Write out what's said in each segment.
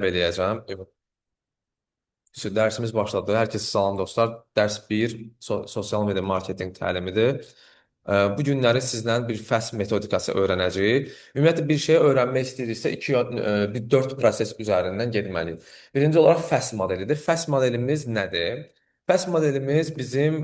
eləyəcəm. Dərsimiz başladı. Hər kəsə salam dostlar. Dərs 1 sosial media marketinq təlimidir. Bu günləri sizlə bir fəs metodikası öyrənəcəyik. Ümumiyyətlə bir şey öyrənmək istəyiriksə, bir 4 proses üzərindən getməliyik. Birinci olaraq fəs modelidir. Fəs modelimiz nədir? Fəs modelimiz bizim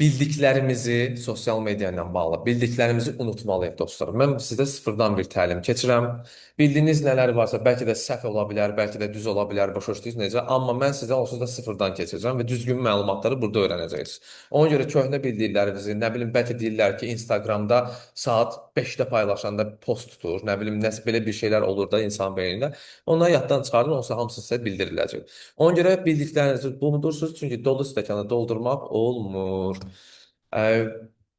bildiklərimizi sosial media ilə bağlı, bildiklərimizi unutmalıyıq dostlar. Mən sizə sıfırdan bir təlim keçirəm. Bildiyiniz nələr varsa, bəlkə də səhv ola bilər, bəlkə də düz ola bilər, başa düşdünüz necə? Amma mən sizə onsuz da sıfırdan keçirəcəm və düzgün məlumatları burada öyrənəcəksiniz. Ona görə köhnə bildiklərinizi, nə bilim, bəlkə deyirlər ki, Instagramda saat 5-də paylaşanda post tutur, nə bilim, nəsə belə bir şeylər olur da insan beynində. Onları yaddan çıxarın, onsuz hamısı sizə bildiriləcək. Ona görə bildiklərinizi unudursunuz, çünki dolu stəkanı doldurmaq olmur. Ə,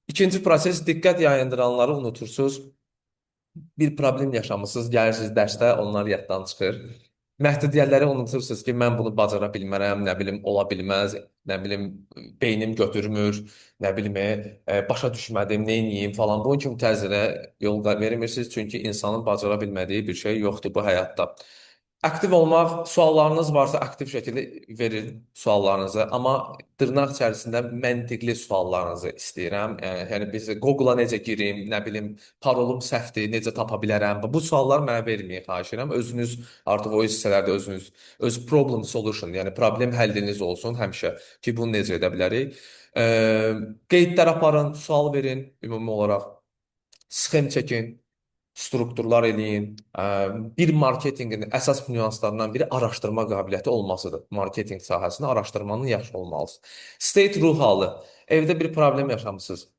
İkinci proses diqqət yayındıranları unutursunuz. Bir problem yaşamısınız, gəlirsiniz dərsdə, onlar yaddan çıxır. Məhdudiyyətləri unutursunuz ki, mən bunu bacara bilmərəm, nə bilim, ola bilməz, nə bilim, beynim götürmür, nə bilim, başa düşmədim, nə edeyim falan. Bunun kimi tərzlərə yol vermirsiniz, çünki insanın bacara bilmədiyi bir şey yoxdur bu həyatda. Aktiv olmaq, suallarınız varsa aktiv şəkildə verin suallarınızı, amma dırnaq içərisində məntiqli suallarınızı istəyirəm. Yəni biz Google-a necə girim, nə bilim, parolum səhvdir, necə tapa bilərəm? Bu suallar mənə verməyin, xahiş edirəm. Özünüz artıq o hissələrdə özünüz öz problem solution, yəni problem həlliniz olsun həmişə ki, bunu necə edə bilərik? Ə, Qeydlər aparın, sual verin ümumi olaraq. Sxem çəkin, strukturlar eləyin. Bir marketinqin əsas nüanslarından biri araşdırma qabiliyyəti olmasıdır. Marketinq sahəsində araşdırmanın yaxşı olmalıdır. State ruh halı. Evdə bir problem yaşamısınız.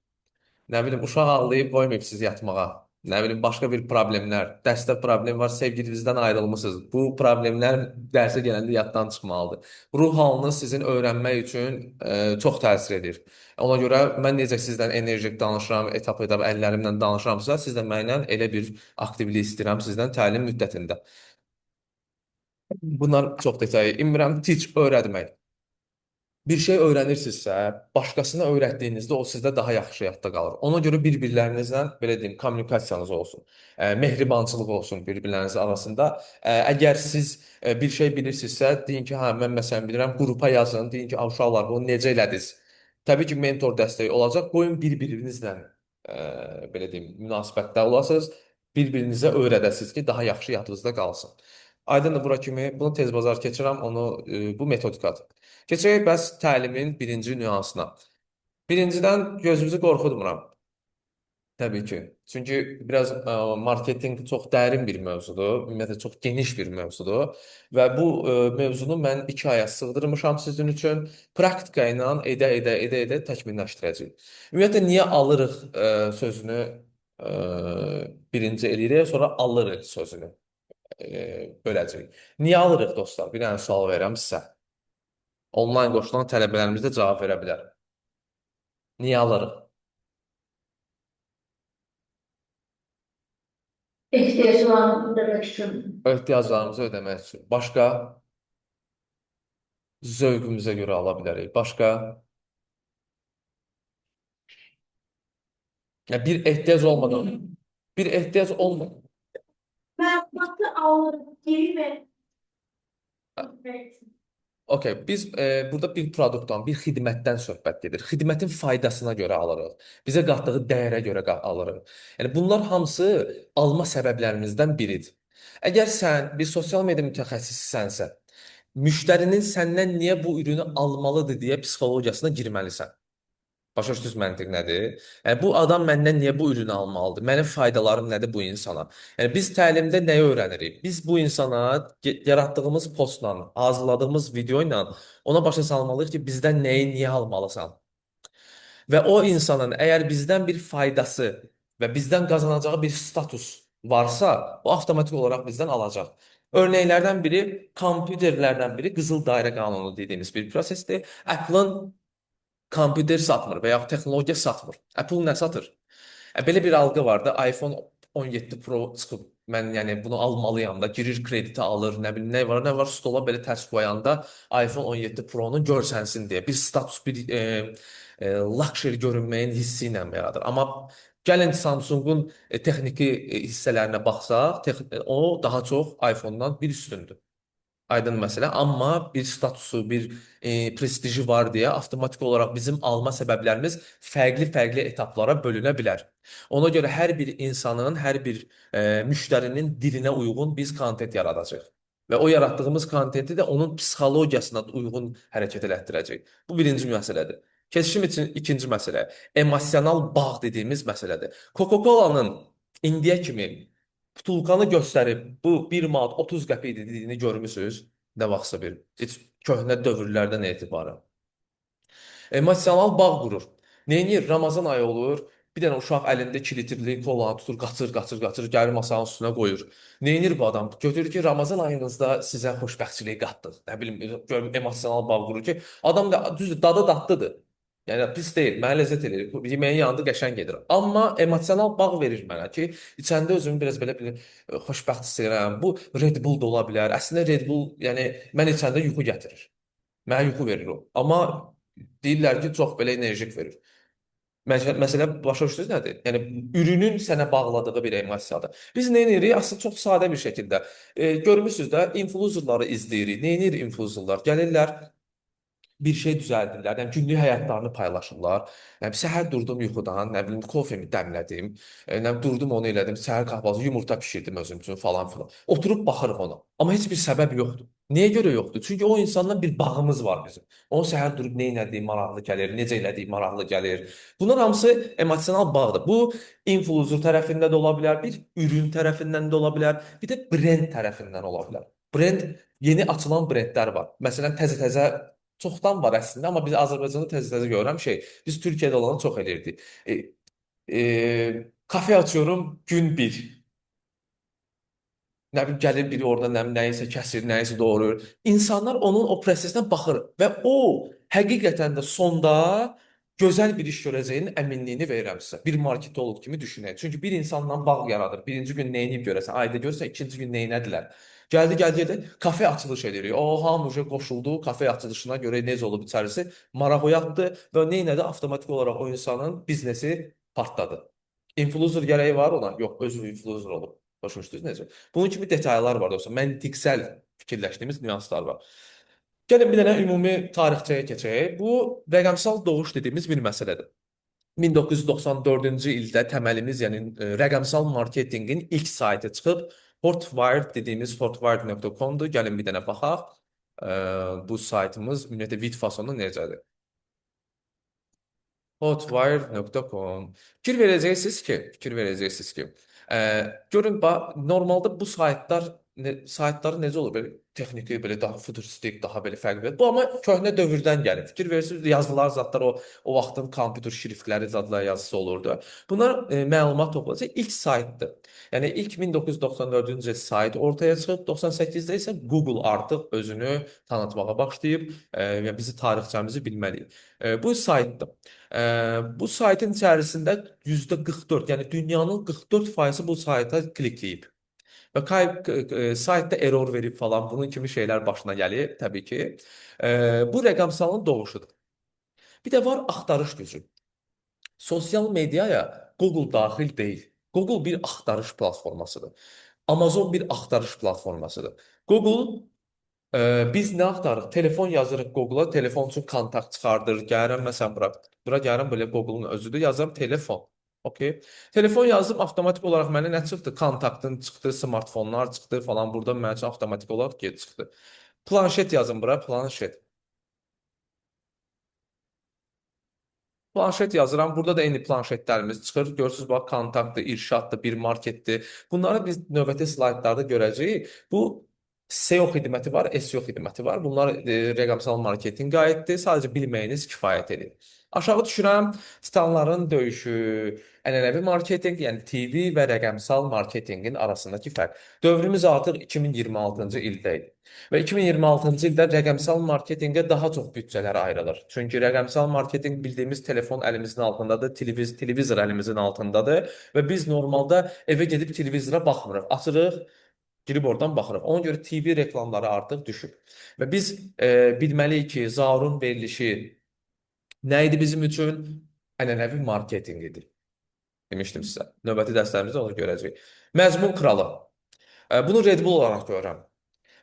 Nə bilim, uşaq ağlayıb qoymayıb sizi yatmağa. Nə bilim, başqa bir problemlər. Dərsdə problem var, sevgilinizdən ayrılmısınız. Bu problemlər dərsə gələndə yaddan çıxmalıdır. Ruh halınız sizin öyrənmək üçün çox təsir edir. Ona görə mən necə sizdən enerjik danışıram, etap-etap əllərimlə danışıramsa, siz də mənimlə elə bir aktivlik istəyirəm sizdən təlim müddətində. Bunlar çox detay. İmran, teach, öyrətmək. Bir şey öyrənirsinizsə, başqasına öyrətdiyinizdə o sizdə daha yaxşı yadda qalır. Ona görə bir-birlərinizlə belə deyim, kommunikasiyanız olsun, mehribançılıq olsun bir-birlərinizin arasında. Əgər siz bir şey bilirsinizsə, deyin ki, hə mən məsələn bilirəm, qrupa yazın, deyin ki, uşaqlar bunu necə elədiniz? Təbii ki, mentor dəstəyi olacaq. Qoyun bir-birinizlə belə deyim, münasibətdə olasınız, bir-birinizə öyrədəsiniz ki, daha yaxşı yadınızda qalsın. Aydındır bura kimi. Bunu tez bazar keçirəm, onu bu metodikadır. Keçək bəs təlimin birinci nüansına. Birincidən gözünüzü qorxutmuram. Təbii ki. Çünki biraz marketinq çox dərin bir mövzudur. Ümumiyyətlə çox geniş bir mövzudur və bu mövzunu mən 2 aya sığdırmışam sizin üçün. Praktika ilə edə təkmilləşdirəcəyik. Ümumiyyətlə niyə alırıq sözünü birinci eləyirik, sonra alırıq sözünü böləcəyik. Niyə alırıq dostlar? Bir dənə sual verirəm sizə. Onlayn qoşulan tələbələrimiz də cavab verə bilər. Niyə alırıq? İhtiyaçlarını demek için. Ehtiyaclarımızı ödəmək üçün. Başqa zövqümüzə görə ala bilərik. Başqa ya bir ehtiyac olmadan Məlumatı alırıq, geri ver. okey, biz burada bir produktdan, bir xidmətdən söhbət gedir. Xidmətin faydasına görə alırıq. Bizə qatdığı dəyərə görə alırıq. Yəni bunlar hamısı alma səbəblərimizdən biridir. Əgər sən bir sosial media mütəxəssissənsə, müştərinin səndən niyə bu ürünü almalıdır deyə psixologiyasına girməlisən. Başa düşdünüz məntiq nədir? Yəni bu adam məndən niyə bu ürünü almalıdır? Mənim faydalarım nədir bu insana? Yəni biz təlimdə nəyi öyrənirik? Biz bu insana yaratdığımız postla, hazırladığımız video ilə ona başa salmalıyıq ki, bizdən nəyi niyə almalısan? Və o insanın əgər bizdən bir faydası və bizdən qazanacağı bir status varsa, o avtomatik olaraq bizdən alacaq. Örnəklərdən biri, kompüterlərdən biri qızıl dairə qanunu dediyimiz bir prosesdir. Apple-ın kompüter satmır və yaxud texnologiya satmır. Apple nə satır? Belə bir algı var da, iPhone 17 Pro çıxıb. mən yəni bunu almalıyam da, girir krediti alır, nə bilim nə var, stola belə tərs qoyanda iPhone 17 Pro-nu görsənsin deyə bir status, bir luxury görünməyin hissi ilə yaradır. Amma gəlin Samsungun texniki hissələrinə baxsaq, o daha çox iPhone-dan bir üstündür. Aydın məsələ. Amma bir statusu, bir prestiji var deyə avtomatik olaraq bizim alma səbəblərimiz fərqli-fərqli etaplara bölünə bilər. Ona görə hər bir insanın, hər bir müştərinin dilinə uyğun biz kontent yaradacağıq. Və o yaratdığımız kontenti də onun psixologiyasına uyğun hərəkət elətdirəcək. Bu birinci məsələdir. Keçişim üçün ikinci məsələ, emosional bağ dediyimiz məsələdir. Coca-Cola'nın indiyə kimi butulkanı göstərib bu 1 manat 30 qəpik dediyini görmüsünüz? Nə vaxtsa bir. Heç köhnə dövrlərdən etibarən. Emosional bağ qurur. Neynir? Ramazan ayı olur. Bir dənə uşaq əlində 2 litrlik kolanı tutur, qaçır, gəlir masanın üstünə qoyur. Neynir bu adam? Götürür ki, Ramazan ayınızda sizə xoşbəxtçilik qatdıq. Nə bilim, emosional bağ qurur ki, adam da düzdür, dadı dadlıdır. Yəni pis deyil, mənə ləzzət eləyir. Yeməyin yanında qəşəng gedir. Amma emosional bağ verir mənə ki, içəndə özümü biraz belə bir xoşbəxt hiss edirəm. Bu Red Bull da ola bilər. Əslində Red Bull, yəni mən içəndə yuxu gətirir. Mənə yuxu verir o. Amma deyirlər ki, çox belə enerjik verir. Məsələ başa düşdünüz nədir? Yəni ürünün sənə bağladığı bir emosiyadır. Biz nə edirik? Aslında çox sadə bir şəkildə. Görmüsünüz də, influencerları izləyirik. Nə edir influencerlar? Gəlirlər, bir şey düzəldirlər. Yəni günlük həyatlarını paylaşırlar. Yəni səhər durdum yuxudan, nə bilim kofemi dəmlədim, nə bilim durdum onu elədim, səhər kahvaltı yumurta bişirdim özüm üçün falan filan. Oturub baxırıq ona. Amma heç bir səbəb yoxdur. Niyə görə yoxdur? Çünki o insanla bir bağımız var bizim. Onun səhər durub nə etdiyi maraqlı gəlir, necə elədiyi maraqlı gəlir. Bunlar hamısı emosional bağdır. Bu influencer tərəfindən də ola bilər, bir ürün tərəfindən də ola bilər, bir də brend tərəfindən ola bilər. Brend yeni açılan brendlər var. Məsələn, təzə-təzə çoxdan var əslində, amma biz Azərbaycanda tez-tez görürəm biz Türkiyədə olanı çox eləyirdik. Kafe açıyorum gün bir. Nə bilim gəlir biri orada nə bilim, nəyisə kəsir, nəyisə doğrayır. İnsanlar onun o prosesinə baxır və o həqiqətən də sonda gözəl bir iş görəcəyinin əminliyini verirəm sizə. Bir marketoloq kimi düşünün. Çünki bir insanla bağ yaradır. Birinci gün nə edib görəsən, ayda görsən, ikinci gün nə edilər. Gəldi, kafe açılış edirik. O hamı qoşuldu kafe açılışına görə necə olub içərisi maraq oyatdı və nə etdi? Avtomatik olaraq o insanın biznesi partladı. Influencer gərəyi var ona? Yox, özü influencer olub. Başa düşdünüz necə? Bunun kimi detallar var dostlar. Məntiqsəl fikirləşdiyimiz nüanslar var. Gəlin bir dənə ümumi tarixçəyə keçək. Bu rəqəmsal doğuş dediyimiz bir məsələdir. 1994-cü ildə təməlimiz, yəni rəqəmsal marketinqin ilk saytı çıxıb, Hotwire dediyimiz hotwire.com-dur. Gəlin bir dənə baxaq. Bu saytımız ümumiyyətlə vid fasonu necədir? Hotwire.com. Fikir verəcəksiniz ki, görün normalda bu saytları necə olur belə texniki, belə daha futuristik, daha belə fərqli. Bu amma köhnə dövrdən gəlir. Fikir verirsiniz, yazılar, zadlar o vaxtın kompüter şriftləri, zadlar yazısı olurdu. Bunlar məlumat toplayacaq ilk saytdır. Yəni ilk 1994-cü sayt ortaya çıxıb, 98-də isə Google artıq özünü tanıtmağa başlayıb və bizi tarixçəmizi bilməliyik. Bu saytdır. Bu saytın içərisində %44, yəni dünyanın 44% bu sayta klikləyib. Və saytda error verib falan bunun kimi şeylər başına gəlir təbii ki. Bu rəqəmsalın doğuşudur. Bir də var axtarış gücü. Sosial mediaya Google daxil deyil. Google bir axtarış platformasıdır. Amazon bir axtarış platformasıdır. Google biz nə axtarırıq? Telefon yazırıq Google-a, telefon üçün kontakt çıxardır. Gəlirəm məsələn bura gəlirəm belə Google-un özüdür, yazıram telefon. Okay. Telefon yazdım, avtomatik olaraq mənə nə çıxdı? Kontaktın çıxdı, smartfonlar çıxdı falan. Burada mənim üçün avtomatik olaraq çıxdı. Planşet yazın bura, planşet. Planşet yazıram. Burada da eyni planşetlərimiz çıxır. Görürsüz, bax, kontaktdır, irşaddır, bir marketdir. Bunları biz növbəti slaydlarda görəcəyik. Bu SEO xidməti var, SEO xidməti var. Bunlar rəqəmsal marketinqə aiddir. Sadəcə bilməyiniz kifayət edir. Aşağı düşürəm standların döyüşü, ənənəvi marketinq, yəni TV və rəqəmsal marketinqin arasındakı fərq. Dövrümüz artıq 2026-cı ildəyik. Və 2026-cı ildə rəqəmsal marketinqə daha çox büdcələr ayrılır. Çünki rəqəmsal marketinq bildiyimiz telefon əlimizin altındadır, televizor əlimizin altındadır və biz normalda evə gedib televizora baxmırıq. Açırıq, girib oradan baxırıq. Ona görə TV reklamları artıq düşüb. Və biz bilməliyik ki, Zaurun verilişi nə idi bizim üçün? Ənənəvi marketinq idi. Demişdim sizə. Növbəti dərslərimizdə onu görəcəyik. Məzmun kralı. Bunu Red Bull olaraq görürəm.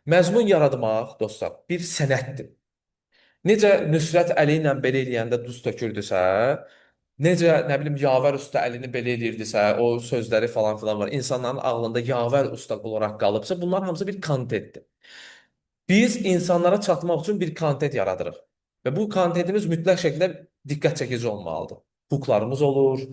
Məzmun yaratmaq, dostlar, bir sənətdir. Necə Nüsrət əli ilə belə eləyəndə duz tökürdüsə, necə, nə bilim, Yavər usta əlini belə eləyirdisə, o sözləri falan filan var. İnsanların ağlında Yavər usta olaraq qalıbsa, bunlar hamısı bir kontentdir. Biz insanlara çatmaq üçün bir kontent yaradırıq. Və bu kontentimiz mütləq şəkildə diqqət çəkici olmalıdır. Huklarımız olur,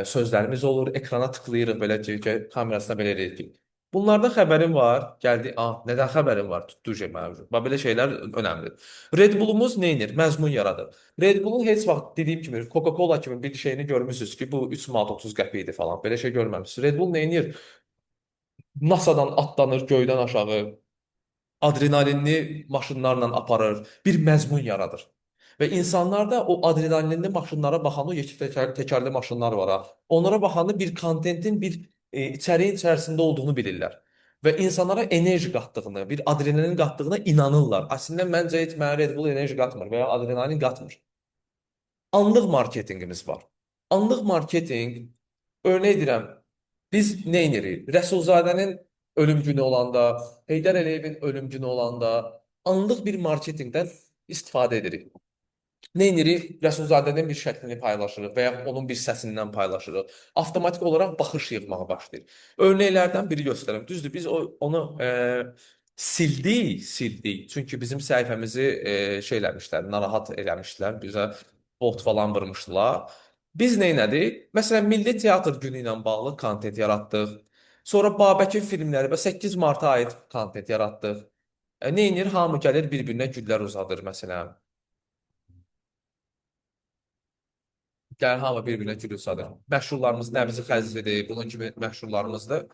sözlərimiz olur, ekrana tıklayırıq belə ki, kamerasına belə eləyirik. Bunlardan xəbərim var. Gəldi, nədən xəbərim var? Tutduğu şey mövcud. Bax belə şeylər önəmlidir. Red Bullumuz nə edir? Məzmun yaradır. Red Bullun heç vaxt dediyim kimi Coca-Cola kimi bir şeyini görmüsünüz ki, bu 3 manat 30 qəpik idi falan. Belə şey görməmisiniz. Red Bull nə edir? NASA-dan atlanır göydən aşağı. Adrenalinli maşınlarla aparır, bir məzmun yaradır. Və insanlar da o adrenalinli maşınlara baxanda, o təkərli maşınlar var ha. Onlara baxanda bir kontentin bir içəriyin içərisində olduğunu bilirlər. Və insanlara enerji qatdığını, bir adrenalin qatdığına inanırlar. Əslində məncə heç mənə Red Bull enerji qatmır və ya adrenalin qatmır. Anlıq marketinqimiz var. Anlıq marketinq, örnek edirəm, biz nə edirik? Rəsulzadənin ölüm günü olanda, Heydər Əliyevin ölüm günü olanda anlıq bir marketinqdən istifadə edirik. Nə edirik? Rəsulzadənin bir şəklini paylaşırıq və ya onun bir səsindən paylaşırıq. Avtomatik olaraq baxış yığmağa başlayır. Örnəklərdən biri göstərim. Düzdür, biz onu sildik. Çünki bizim səhifəmizi şey eləmişlər, narahat eləmişlər. Bizə bot falan vurmuşdular. Biz nə elədik? Məsələn, Milli Teatr günü ilə bağlı kontent yaratdıq. Sonra Babəkir filmləri və 8 Marta aid kontent yaratdıq. Nə edir? Hamı gəlir bir-birinə güllər uzadır məsələn. Gəlir hamı bir-birinə gül uzadır. Məşhurlarımız Nəbzi Xəzridir, bunun kimi məşhurlarımızdır.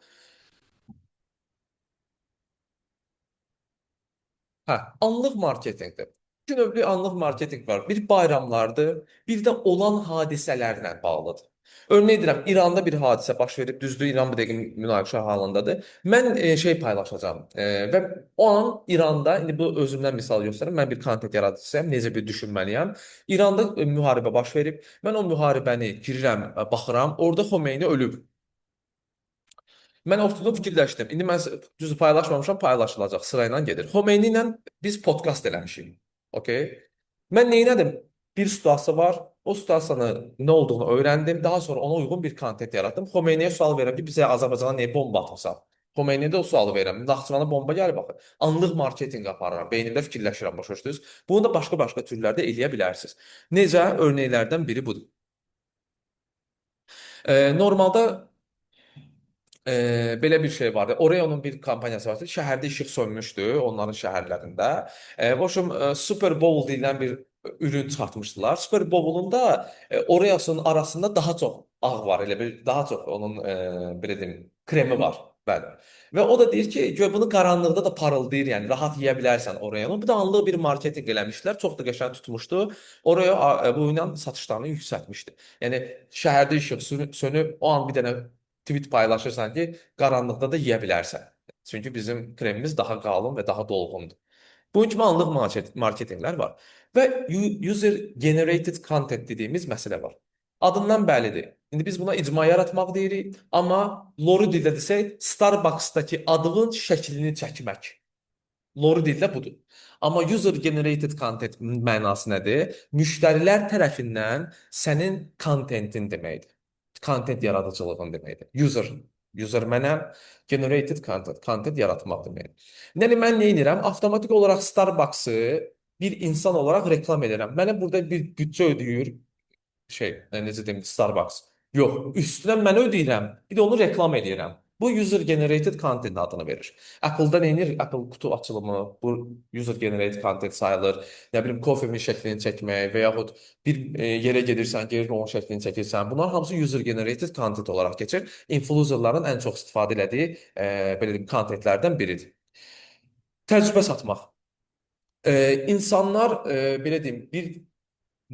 Hə, anlıq marketinqdir. İki növlü anlıq marketinq var. Bir bayramlardır, bir də olan hadisələrlə bağlıdır. Örnek edirəm, İranda bir hadisə baş verib, düzdür, İran bu dəqiqə münaqişə halındadır. Mən şey paylaşacağam və o an İranda, indi bu özümdən misal göstərim, mən bir kontent yaradıcısıyam, necə bir düşünməliyəm. İranda müharibə baş verib, mən o müharibəni girirəm, baxıram, orada Xomeyni ölüb. Mən oturdum fikirləşdim. İndi mən düzü paylaşmamışam, paylaşılacaq, sırayla gedir. Xomeyni ilə biz podkast eləmişik. Okay? Mən nə etdim? Bir situasiya var. O situasiyanın nə olduğunu öyrəndim. Daha sonra ona uyğun bir kontent yaratdım. Xomeyniyə sual verirəm ki, bizə Azərbaycana niyə bomba atmısan? Xomeyniyə də o sualı verirəm. Naxçıvana bomba gəlib baxır. Anlıq marketinq aparıram. Beynimdə fikirləşirəm, başa düşdünüz? Bunu da başqa-başqa türlərdə eləyə bilərsiniz. Necə? Örnəklərdən biri budur. Normalda belə bir şey vardı. Oreo'nun bir kampaniyası vardı. Şəhərdə işıq sönmüşdü onların şəhərlərində. Boşum Super Bowl deyilən bir ürün çıxartmışdılar. Super Bowl-un da Oreo'sunun arasında daha çox ağ var. Elə bir daha çox onun belə deyim kremi var. Bəli. Və o da deyir ki, gör bunu qaranlıqda da parıldayır, yəni rahat yeyə bilərsən Oreo'nu. Bu da anlıq bir marketinq eləmişlər. Çox da qəşəng tutmuşdu. Oreo bu ilə satışlarını yüksəltmişdi. Yəni şəhərdə işıq sönüb, o an bir dənə tweet paylaşırsan ki, qaranlıqda da yeyə bilərsən. Çünki bizim kremimiz daha qalın və daha dolğundur. Bunun kimi anlıq marketinqlər var. Və user generated content dediyimiz məsələ var. Adından bəllidir. İndi biz buna icma yaratmaq deyirik, amma loru dildə desək, Starbucks-dakı adının şəklini çəkmək. Loru dildə budur. Amma user generated content mənası nədir? Müştərilər tərəfindən sənin kontentin deməkdir. Content yaradıcılığın deməkdir. User mənəm, generated content yaratmaq deməkdir. Yəni mən nə edirəm? Avtomatik olaraq Starbucks-ı bir insan olaraq reklam edirəm. Mənə burada bir büdcə ödəyir necə deyim, Starbucks. Yox, üstünə mən ödəyirəm, bir də onu reklam edirəm. Bu user generated content adını verir. Apple-da nə edir? Apple kutu açılımı bu user generated content sayılır. Nə bilim, kofemin şəklini çəkmək və yaxud bir yerə gedirsən, gedir onun şəklini çəkirsən. Bunlar hamısı user generated content olaraq keçir. Influencerların ən çox istifadə etdiyi belə deyim, kontentlərdən biridir. Təcrübə satmaq. İnsanlar belə deyim, bir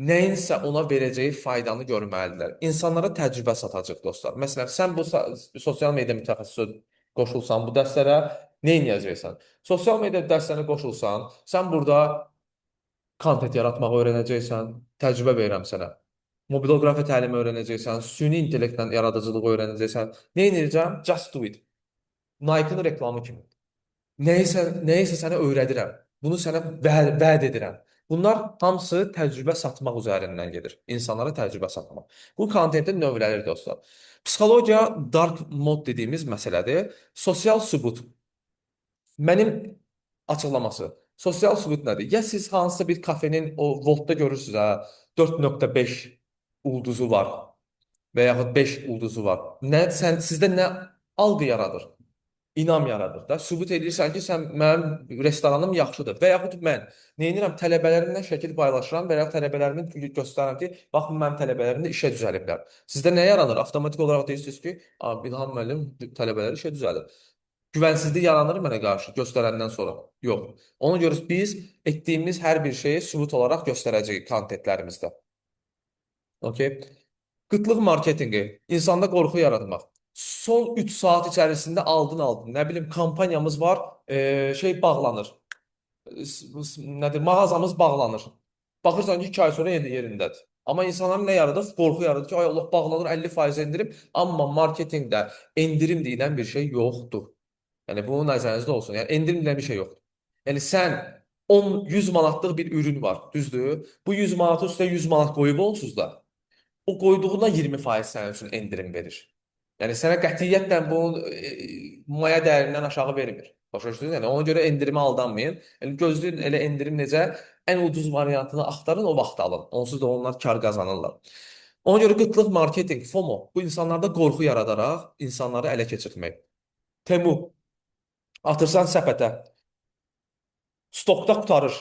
nəyinsə ona verəcəyi faydanı görməlidirlər. İnsanlara təcrübə satacaq dostlar. Məsələn, sən bu sosial media mütəxəssisi qoşulsan bu dərslərə nə edəcəksən? Sosial media dərslərinə qoşulsan, sən burada kontent yaratmağı öyrənəcəksən, təcrübə verirəm sənə. Mobiloqrafiya təlimi öyrənəcəksən, süni intellektlə yaradıcılığı öyrənəcəksən. Nə edəcəm? Just do it. Nike-ın reklamı kimi. Nəyisə sənə öyrədirəm. Bunu sənə vəd edirəm. Bunlar hamısı təcrübə satmaq üzərindən gedir. İnsanlara təcrübə satmaq. Bu kontentin növləri dostlar. Psixologiya dark mode dediyimiz məsələdir. Sosial sübut. Mənim açıqlaması. Sosial sübut nədir? Ya siz hansısa bir kafenin o Voltda görürsünüz ha, 4.5 ulduzu var və yaxud 5 ulduzu var. Sizdə nə algı yaradır? İnam yaradır da. Sübut edirsən ki, mənim restoranım yaxşıdır. Və yaxud mən nə edirəm? Tələbələrimlə şəkil paylaşıram və ya tələbələrimin göstərirəm ki, baxın mənim tələbələrim də işə düzəliblər. Sizdə nə yaranır? Avtomatik olaraq deyirsiniz ki, İlham müəllim tələbələri işə düzəlir. Güvənsizlik yaranır mənə qarşı göstərəndən sonra. Yox. Ona görə biz etdiyimiz hər bir şeyi sübut olaraq göstərəcəyik kontentlərimizdə. Okay. Qıtlıq marketinqi, insanda qorxu yaratmaq. Son 3 saat içərisində aldın. Nə bilim, kampanyamız var, şey bağlanır. Nədir? Mağazamız bağlanır. Baxırsan ki, 2 ay sonra yerindədir. Amma insanlar nə yaradır? Qorxu yaradır ki, ay Allah, bağlanır, 50% endirim. Amma marketinqdə endirim deyilən bir şey yoxdur. Yəni bu nəzərinizdə olsun. Yəni endirim deyilən bir şey yoxdur. Yəni sən 100 manatlıq bir ürün var, düzdür? Bu 100 manatın üstə 100 manat qoyub onsuz da o qoyduğuna 20% sənin üçün endirim verir. Yəni sənə qətiyyətlə bunun maya dəyərindən aşağı vermir. Başa düşdünüz? Yəni ona görə endirimə aldanmayın. Yəni gözləyin, elə endirim necə ən ucuz variantını axtarın, o vaxt alın. Onsuz da onlar kar qazanırlar. Ona görə qıtlıq marketinq, FOMO, bu insanlarda qorxu yaradaraq insanları ələ keçirtmək. Temu, atırsan səpətə, stokda qurtarır.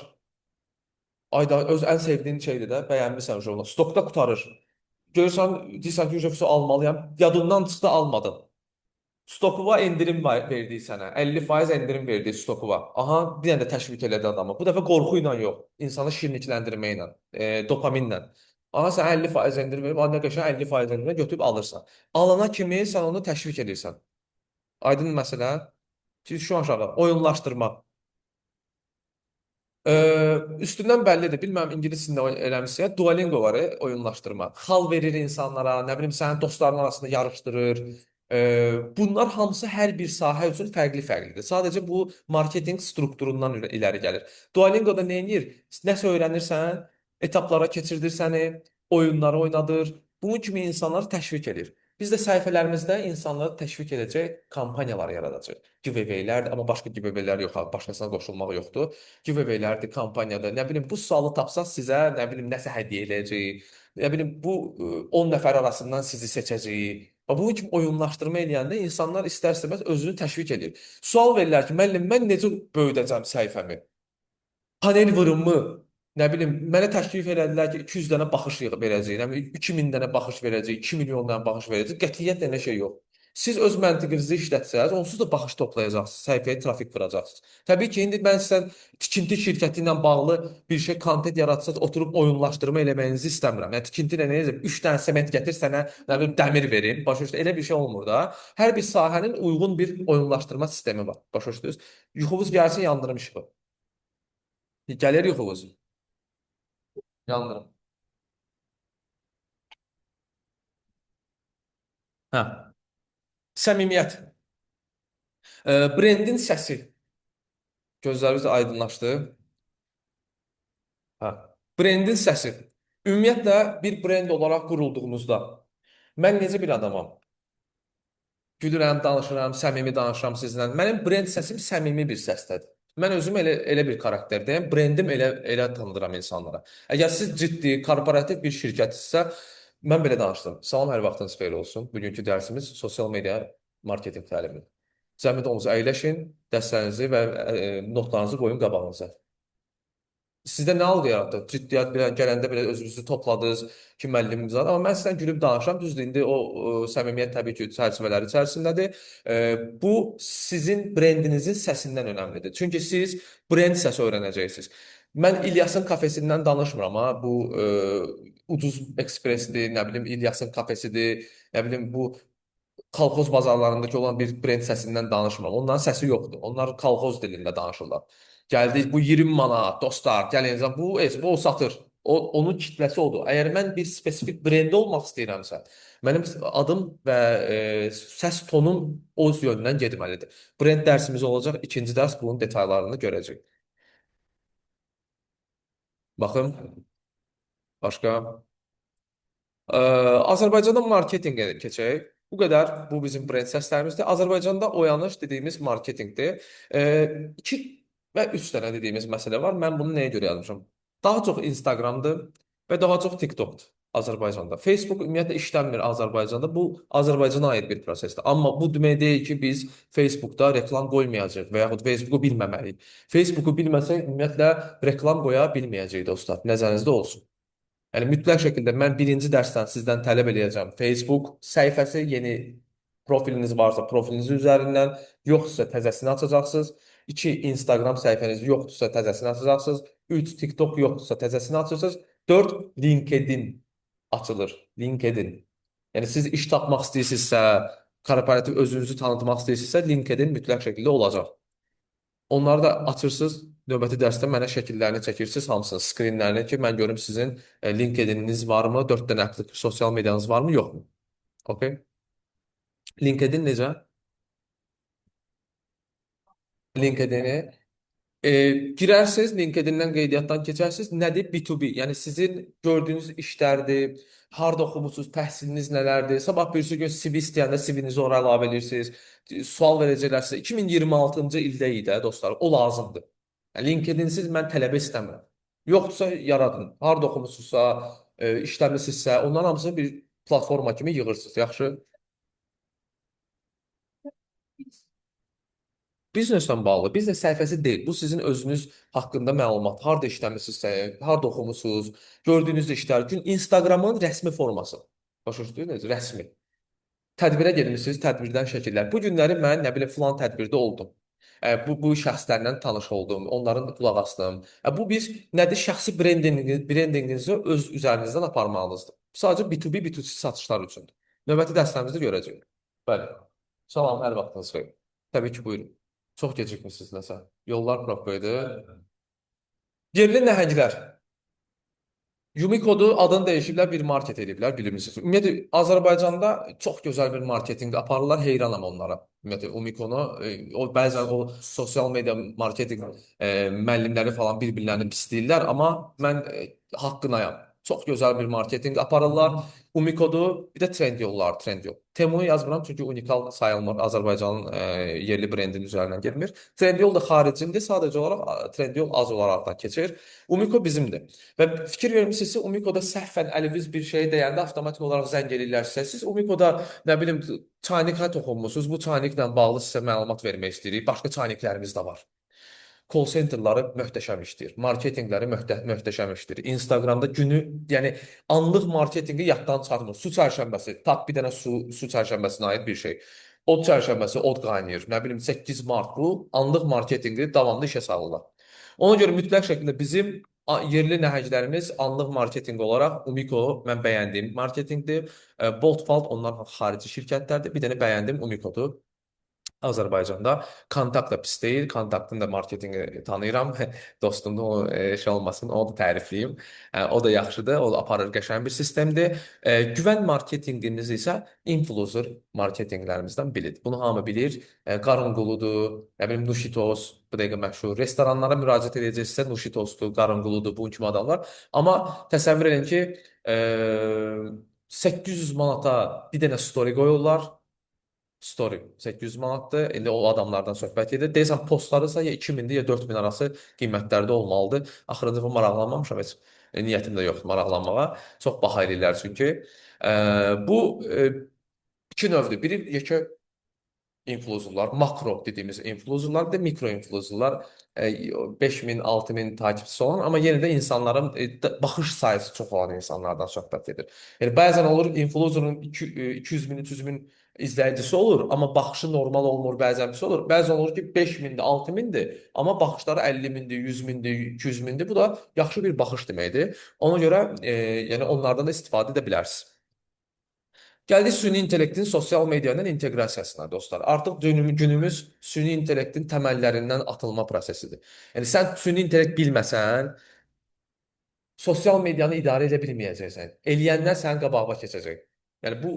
Ayda öz ən sevdiyin şeydir də, bəyənmirsən onu. Stokda qurtarır. Görürsən, deyirsən ki, ücreti almalıyam. Yadından çıxdı, almadın. Stokuva endirim verdi sənə. 50% endirim verdi stokuva. Aha, bir dənə də təşviq elədi adamı. Bu dəfə qorxu ilə yox, insanı şirinlikləndirməklə, dopaminlə. Aha, sən 50% endirim verib, nə qəşəng 50% endirimə götürüb alırsan. Alana kimi sən onu təşviq edirsən. Aydın məsələ. Şu aşağı oyunlaşdırmaq. Üstündən bəllidir. Bilməm ingilis dilində eləmişsə, Duolingo var, oyunlaşdırma. Xal verir insanlara, nə bilim sənin dostların arasında yarışdırır. Bunlar hamısı hər bir sahə üçün fərqli-fərqlidir. Sadəcə bu marketinq strukturundan irəli gəlir. Duolingo-da nə edir? Nəsə öyrənirsən, etaplara keçirdir səni, oyunları oynadır. Bunun kimi insanları təşviq edir. Biz də səhifələrimizdə insanları təşviq edəcək kampaniyalar yaradacağıq. Giveaway-lərdir, amma başqa giveaway-lər yox, başqasına qoşulmaq yoxdur. Giveaway-lərdir, kampaniyada. Nə bilim, bu sualı tapsaz sizə, nə bilim, nəsə hədiyyə eləyəcəyik. Nə bilim, bu 10 nəfər arasından sizi seçəcəyik. Bunun kimi oyunlaşdırma eləyəndə insanlar istər-istəməz özünü təşviq edir. Sual verirlər ki, müəllim, mən necə böyüdəcəm səhifəmi? Panel vurummu? Nə bilim, mənə təklif elədilər ki, 200 dənə baxış verəcəyik, nə bilim, 2000 dənə baxış verəcəyik, 2 milyon dənə baxış verəcəyik. Qətiyyətlə elə şey yox. Siz öz məntiqinizi işlətsəz, onsuz da baxış toplayacaqsınız, səhifəyə trafik vuracaqsınız. Təbii ki, indi mən sizdən tikinti şirkəti ilə bağlı bir şey kontent yaratsaz, oturub oyunlaşdırma eləməyinizi istəmirəm. Yəni tikinti ilə nə edəcəm? 3 dənə sement gətir sənə, nə bilim, dəmir verim. Başa düşdünüz? Elə bir şey olmur da. Hər bir sahənin uyğun bir oyunlaşdırma sistemi var. Başa düşdünüz? Yuxunuz gəlsin, yandırım işığı. Gəlir yuxunuz. Yandırım. Hə. Səmimiyyət. Brendin səsi. Gözləriniz aydınlaşdı. Hə. Brendin səsi. Ümumiyyətlə bir brend olaraq qurulduğunuzda mən necə bir adamam? Gülürəm, danışıram, səmimi danışıram sizlə. Mənim brend səsim səmimi bir səsdədir. Mən özüm elə bir xarakterdəyəm. Brendim elə tanıdıram insanlara. Əgər siz ciddi, korporativ bir şirkətsinizsə, mən belə danışdım. Salam, hər vaxtınız xeyir olsun. Bugünkü dərsimiz sosial media marketinq təlimi. Zəhmət olmasa əyləşin, dəstənizi və notlarınızı qoyun qabağınıza. Sizdə nə algı yaratdı? Ciddiyyət bilən gələndə belə özünüzü topladınız ki, müəllimimiz var. Amma mən sizdən gülüb danışıram. Düzdür, indi o səmimiyyət təbii ki, çərçivələri içərisindədir. Bu sizin brendinizin səsindən önəmlidir. Çünki siz brend səsi öyrənəcəksiniz. Mən İlyasın kafesindən danışmıram, amma bu ucuz ekspresdir, nə bilim İlyasın kafesidir, nə bilim bu kolxoz bazarlarındakı olan bir brend səsindən danışmıram. Onların səsi yoxdur. Onlar kolxoz dilində danışırlar. Gəldik bu 20 manat, dostlar, gəlin bu o satır. Onun kitləsi odur. Əgər mən bir spesifik brendə olmaq istəyirəmsə, mənim adım və səs tonum o yöndən getməlidir. Brend dərsimiz olacaq. İkinci dərs bunun detallarını görəcək. Baxın, başqa. Azərbaycanda marketinqə keçək. Bu qədər. Bu bizim brend səslərimizdir. Azərbaycanda oyanış dediyimiz marketinqdir. İki və üç dənə dediyimiz məsələ var. Mən bunu nəyə görə yazmışam? Daha çox Instagramdır və daha çox TikTokdur Azərbaycanda. Facebook ümumiyyətlə işlənmir Azərbaycanda. Bu Azərbaycana aid bir prosesdir. Amma bu demək deyil ki, biz Facebookda reklam qoymayacağıq və yaxud Facebooku bilməməliyik. Facebooku bilməsək ümumiyyətlə reklam qoya bilməyəcəyik dostlar. Nəzərinizdə olsun. Yəni mütləq şəkildə mən birinci dərsdən sizdən tələb eləyəcəm. Facebook səhifəsi yeni profiliniz varsa profiliniz üzərindən, yoxsa təzəsini açacaqsınız. 2. Instagram səhifəniz yoxdursa təzəsini açacaqsınız. 3. TikTok yoxdursa təzəsini açırsınız. 4. LinkedIn açılır. LinkedIn. Yəni siz iş tapmaq istəyirsinizsə, korporativ özünüzü tanıtmaq istəyirsinizsə, LinkedIn mütləq şəkildə olacaq. Onları da açırsınız, növbəti dərsdə mənə şəkillərini çəkirsiniz, hamısını, skrinlərini ki, mən görüm sizin LinkedIn-iniz varmı, 4 dənə aktiv sosial medianız varmı, yoxmu? Okay? LinkedIn necə? LinkedIn-i girərsiniz, LinkedIn-dən qeydiyyatdan keçərsiniz. Nədir? B2B. Yəni sizin gördüyünüz işlərdir, harda oxumusunuz, təhsiliniz nələrdir? Sabah birisi gün CV istəyəndə CV-nizi ora əlavə edirsiniz. Sual verəcəklər sizə. 2026-cı ildə idi də dostlar, o lazımdır. Yəni, LinkedIn-siz mən tələbə istəmirəm. Yoxdursa yaradın. Harda oxumusunuzsa, işləmisinizsə, onların hamısını bir platforma kimi yığırsınız. Yaxşı? Bizneslə bağlı, biznes səhifəsi deyil. Bu sizin özünüz haqqında məlumat, harda işləmisinizsə, harda oxumusunuz, gördüyünüz işlər üçün Instagramın rəsmi forması. Başa düşdünüz? Rəsmi. Tədbirə getmisiniz, tədbirdən şəkillər. Bu günləri mən nə bilim filan tədbirdə oldum. Bu şəxslərlə tanış oldum, onların qulaq asdım. Bu bir nədir? Şəxsi brendinqinizi öz üzərinizdən aparmağınızdır. Sadəcə B2B, B2C satışlar üçündür. Növbəti dərslərimizdə görəcəyik. Bəli. Salam, hər vaxtınız xeyir. Təbii ki, buyurun. Çox gecikmisiniz nəsə. Yollar probka idi. Yerli nəhənglər. Yumikodu adını dəyişiblər, bir market ediblər, bilirsiniz. Ümumiyyətlə, Azərbaycanda çox gözəl bir marketinq aparırlar, heyranam onlara. Ümumiyyətlə, Umikonu, o bəzən o sosial media marketinq müəllimləri falan bir-birlərini pisləyirlər, amma mən haqqınayam. Çox gözəl bir marketinq aparırlar. Umikodu, bir də Trendyollar, Trendyol. Temu'yu yazmıram çünki unikal sayılmır. Azərbaycanın yerli brendinin üzərindən getmir. Trendyol da xaricindir. Sadəcə olaraq Trendyol az olaraqdan keçir. Umiko bizimdir. Və fikir vermisinizsə, Umikoda səhvən əliniz bir şey deyəndə avtomatik olaraq zəng eləyirlər sizə. Siz Umikoda nə bilim çayniklə toxunmusunuz. Bu çayniklə bağlı sizə məlumat vermək istəyirik. Başqa çayniklərimiz də var. Call centerları möhtəşəm işləyir. Marketinqləri möhtəşəm işləyir. Instagramda günü, yəni anlıq marketinqi yaddan çıxarmır. Su çərşənbəsi, tap bir dənə su çərşənbəsinə aid bir şey. Od çərşənbəsi, od qaynayır. Nə bilim 8 mart bu anlıq marketinqi davamlı işə salırlar. Ona görə mütləq şəkildə bizim yerli nəhənglərimiz anlıq marketinq olaraq Umiko mən bəyəndiyim marketinqdir. Boltfald onlar xarici şirkətlərdir. Bir dənə bəyəndiyim Umikodur. Azərbaycanda kontakt da pis deyil. Kontaktın da marketinqi tanıyıram. Dostumdur, o şey olmasın, onu da tərifləyim. O da yaxşıdır, o da aparır qəşəng bir sistemdir. Güvən marketinqimiz isə influencer marketinqlərimizdən biridir. Bunu hamı bilir. Qarınquludur, nə bilim Nuşitos, bu dəqiqə məşhur. Restoranlara müraciət edəcəksə Nuşitosdur, Qarınquludur, bunun kimi adamlar. Amma təsəvvür edin ki, 800 manata bir dənə story qoyurlar. Story 800 manatdır. İndi o adamlardan söhbət edir. Deyirsən postlarısa ya 2000-dir ya 4000 arası qiymətlərdə olmalıdır. Axırıncı dəfə maraqlanmamışam heç. Niyyətim də yoxdur maraqlanmağa. Çox baha eləyirlər çünki. Bu iki növdür. Biri yekə influencerlar, makro dediğimiz influencerlar, bir de mikro influencerlar 5000, 6000 takipçisi olan ama yenə də insanların baxış sayısı çox olan insanlardan söhbət edir. Yəni bəzən olur influencerın 200 bin, 300 bin izləyicisi olur, amma baxışı normal olmur, bəzən pis olur. Bəzən olur ki 5000-dir, 6000-dir, amma baxışları 50 mindir, 100 mindir, 200 mindir. Bu da yaxşı bir baxış deməkdir. Ona görə yəni onlardan da istifadə edə bilərsiniz. Gəldik süni intellektin sosial media ilə inteqrasiyasına dostlar. Artıq günümüz süni intellektin təməllərindən atılma prosesidir. Yəni sən süni intellekt bilməsən, sosial medianı idarə edə bilməyəcəksən. Eləyənlər sənin qabağına keçəcək. Yəni bu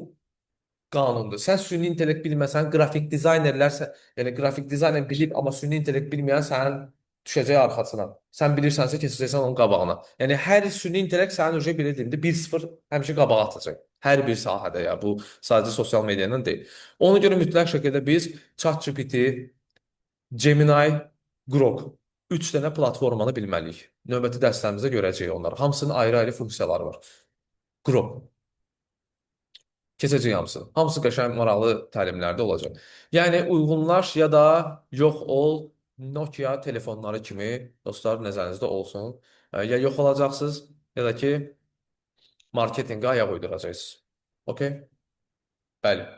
qanundur. Sən süni intellekt bilməsən, qrafik dizaynerlər, yəni qrafik dizayner bilib, amma süni intellekt bilməyən sənin düşəcək arxasına. Sən bilirsənsə keçəcəksən onun qabağına. Yəni hər süni intellekt sənin öcə bildiğində 1-0 həmişə qabağa atacaq. Hər bir sahədə ya bu sadəcə sosial medianın deyil. Ona görə mütləq şəkildə biz ChatGPT, Gemini, Grok 3 dənə platformanı bilməliyik. Növbəti dərslərimizdə görəcəyik onları. Hamısının ayrı-ayrı funksiyaları var. Grok. Keçəcək hamısı. Hamısı qəşəng maraqlı təlimlərdə olacaq. Yəni uyğunlaş ya da yox ol Nokia telefonları kimi dostlar nəzərinizdə olsun. Ya yox olacaqsınız ya da ki marketinqə ayaq uyduracaqsınız. Okay? Bəli.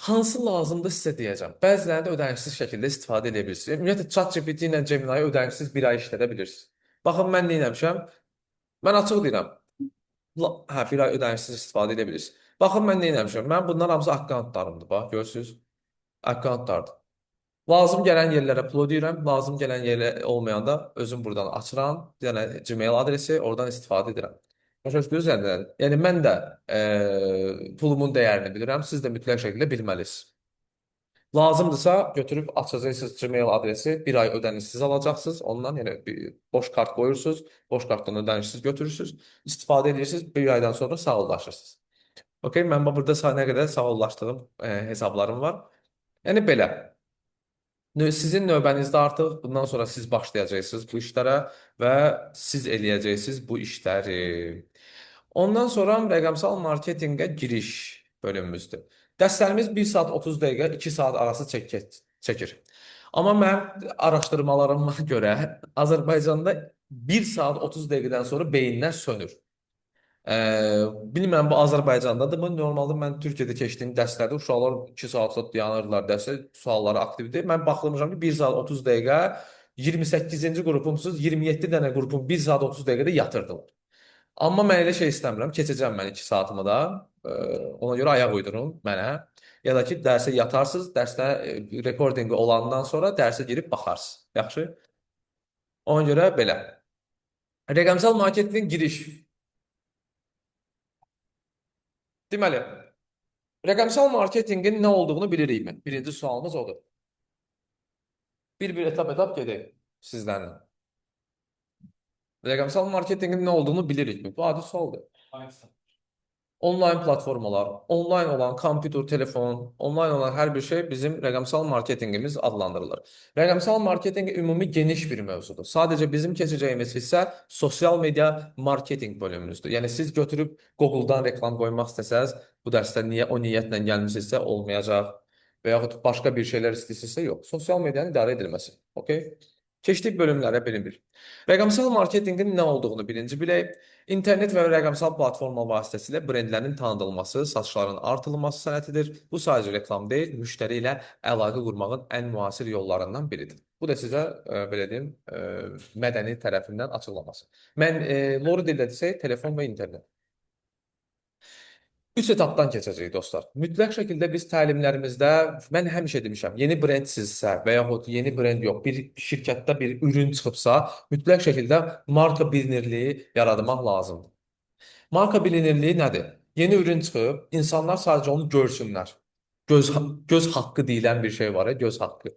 Hansı lazımdır sizə deyəcəm. Bəzilərində ödənişsiz şəkildə istifadə edə bilirsiniz. Ümumiyyətlə ChatGPT ilə Gemini ödənişsiz bir ay işlədə bilirsiniz. Baxın mən nə etmişəm? Mən açıq deyirəm. Hə, bir ay ödənişsiz istifadə edə bilirsiniz. Baxın mən nə etmişəm? Mən bunlar hamısı akkauntlarımdır. Bax, görürsüz? Akkauntlardır. Lazım gələn yerlərə upload edirəm. Lazım gələn yerə olmayanda özüm buradan açıram. Bir dənə Gmail adresi, oradan istifadə edirəm. Başa düşdünüz yəni? Yəni mən də pulumun dəyərini bilirəm. Siz də mütləq şəkildə bilməlisiniz. Lazımdırsa götürüb açacaqsınız Gmail adresi. Bir ay ödənişsiz alacaqsınız. Ondan yəni bir boş kart qoyursunuz. Boş kartdan ödənişsiz götürürsünüz. İstifadə edirsiniz. Bir aydan sonra sağollaşırsınız. Okey, mən burada nə qədər sağollaşdığım hesablarım var. Yəni belə. Sizin növbənizdə artıq bundan sonra siz başlayacaqsınız bu işlərə və siz eləyəcəksiniz bu işləri. Ondan sonra rəqəmsal marketinqə giriş bölümümüzdür. Dərslərimiz 1 saat 30 dəqiqə, 2 saat arası çəkir. Amma mən araşdırmalarıma görə Azərbaycanda 1 saat 30 dəqiqədən sonra beyinlər sönür. Bilmirəm bu Azərbaycandadırmı? Normalda mən Türkiyədə keçdiyim dərslərdə uşaqlar 2 saat dayanırlar dərsə, sualları aktivdir. Mən baxmışam ki 1 saat 30 dəqiqə 28-ci qrupumsuz 27 dənə qrupum 1 saat 30 dəqiqədə yatırdılar. Amma mən elə şey istəmirəm. Keçəcəm mən 2 saatımı da. Ona görə ayaq uydurun mənə. Ya da ki dərsə yatarsınız, dərsdə recordingi olandan sonra dərsə girib baxarsınız. Yaxşı? Ona görə belə. Rəqəmsal marketinqin giriş. Deməli, rəqəmsal marketinqin nə olduğunu bilirikmi? Birinci sualımız odur. Bir-bir etap-etap gedək sizlərlə. Rəqəmsal marketinqin nə olduğunu bilirikmi? Bu adi sualdır. Onlayn platformalar, onlayn olan kompüter, telefon, onlayn olan hər bir şey bizim rəqəmsal marketinqimiz adlandırılır. Rəqəmsal marketinq ümumi geniş bir mövzudur. Sadəcə bizim keçəcəyimiz hissə sosial media marketinq bölümümüzdür. Yəni siz götürüb Google-dan reklam qoymaq istəsəz, bu dərsdə niyə o niyyətlə gəlmisinizsə olmayacaq və yaxud başqa bir şeylər istəyirsinizsə yox. Sosial medianın idarə edilməsi. Okay? Keçdik bölümlərə bir-bir. Rəqəmsal marketinqin nə olduğunu birinci bilək. İnternet və rəqəmsal platforma vasitəsilə brendlərin tanıdılması, satışların artırılması sənətidir. Bu sadəcə reklam deyil, müştəri ilə əlaqə qurmağın ən müasir yollarından biridir. Bu da sizə belə deyim, mədəni tərəfindən açıqlaması. Mən Lori dildə desək, telefon və internet. Üç etapdan keçəcəyik dostlar. Mütləq şəkildə biz təlimlərimizdə mən həmişə demişəm, yeni brendsinizsə və yaxud yeni brend yox, bir şirkətdə bir ürün çıxıbsa, mütləq şəkildə marka bilinirliyi yaratmaq lazımdır. Marka bilinirliyi nədir? Yeni ürün çıxıb, insanlar sadəcə onu görsünlər. Göz haqqı deyilən bir şey var, göz haqqı.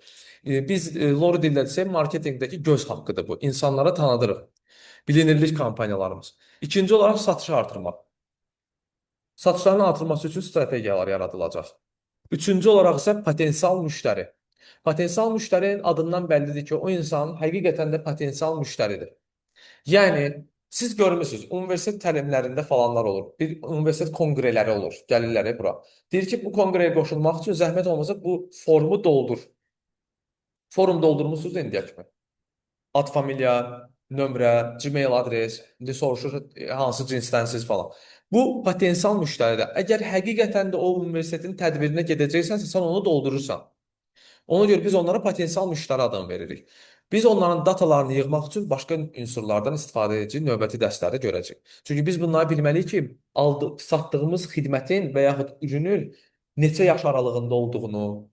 Biz Lori dildə desək, marketinqdəki göz haqqıdır bu. İnsanlara tanıdırıq. Bilinirlik kampaniyalarımız. İkinci olaraq satışı artırmaq. Satışların artırılması üçün strategiyalar yaradılacaq. Üçüncü olaraq isə potensial müştəri. Potensial müştərinin adından bəllidir ki, o insan həqiqətən də potensial müştəridir. Yəni, Siz görmüsünüz, universitet təlimlərində falanlar olur. Bir universitet konqreləri olur. Gəlirlər bura. Deyir ki, bu konqreyə qoşulmaq üçün zəhmət olmasa bu formu doldur. Forum doldurmusunuz indiyə kimi. Ad, familiya, nömrə, Gmail adres, indi soruşur hansı cinsdənsiz falan. Bu potensial müştəridir. Əgər həqiqətən də o universitetin tədbirinə gedəcəksənsə, sən onu doldurursan. Ona görə biz onlara potensial müştəri adını veririk. Biz onların datalarını yığmaq üçün başqa unsurlardan istifadə edəcəyik, növbəti dərslərdə görəcəyik. Çünki biz bunları bilməliyik ki, satdığımız xidmətin və yaxud ürünün neçə yaş aralığında olduğunu,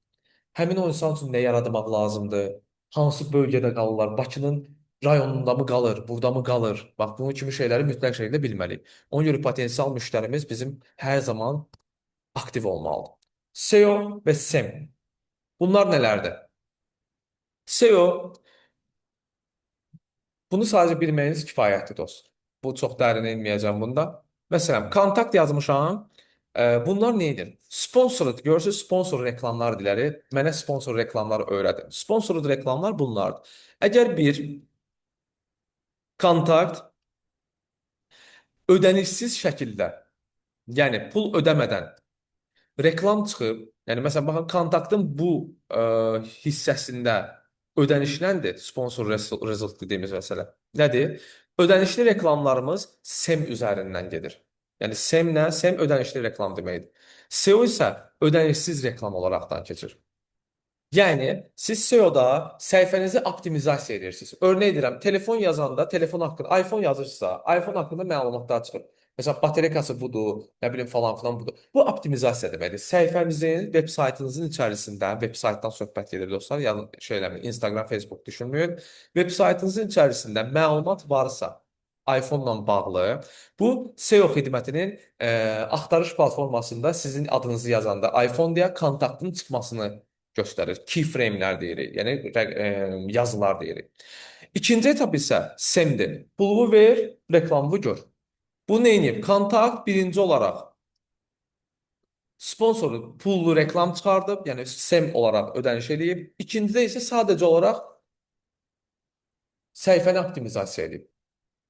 həmin o insan üçün nə yaratmaq lazımdır, hansı bölgədə qalırlar, Bakının rayonunda mı qalır, burada mı qalır? Bax, bunun kimi şeyləri mütləq şəkildə bilməliyik. Ona görə potensial müştərimiz bizim hər zaman aktiv olmalıdır. SEO və SEM. Bunlar nələrdir? SEO, bunu sadəcə bilməyiniz kifayətdir dostum. Bu çox dərinə inməyəcəm bunda. Məsələn, kontakt yazmışam. Bunlar nə edir? Sponsored, görürsüz, sponsor reklamlar diləri. Mənə sponsor reklamları öyrədin. Sponsored reklamlar bunlardır. Əgər bir kontakt ödənişsiz şəkildə, yəni pul ödəmədən reklam çıxıb, yəni məsələn baxın kontaktın bu hissəsində ödənişləndir sponsor result dediyimiz məsələ. Nədir? Ödənişli reklamlarımız SEM üzərindən gedir. Yəni SEM nə? SEM ödənişli reklam deməkdir. SEO isə ödənişsiz reklam olaraqdan keçir. Yəni siz SEO-da səhifənizi optimizasiya edirsiniz. Örnək edirəm, telefon yazanda, telefon haqqında, iPhone yazırsınızsa, iPhone haqqında məlumatlar çıxır. Məsələn, batareykası budur, nə bilim falan filan budur. Bu optimizasiya deməkdir. Səhifənizin, veb saytınızın içərisində, veb saytdan söhbət gedir dostlar, yəni şey eləməyin, Instagram, Facebook düşünməyin. Veb saytınızın içərisində məlumat varsa, iPhone-la bağlı, bu SEO xidmətinin axtarış platformasında sizin adınızı yazanda iPhone deyə kontaktın çıxmasını göstərir. Keyframe'lər deyirik, yəni yazılar deyirik. İkinci etap isə SEM-dir. Pulu ver, reklamını gör. Bu nə edir? Kontakt birinci olaraq sponsoru pullu reklam çıxardıb, yəni SEM olaraq ödəniş eləyib. İkincidə isə sadəcə olaraq səhifəni optimizasiya edib.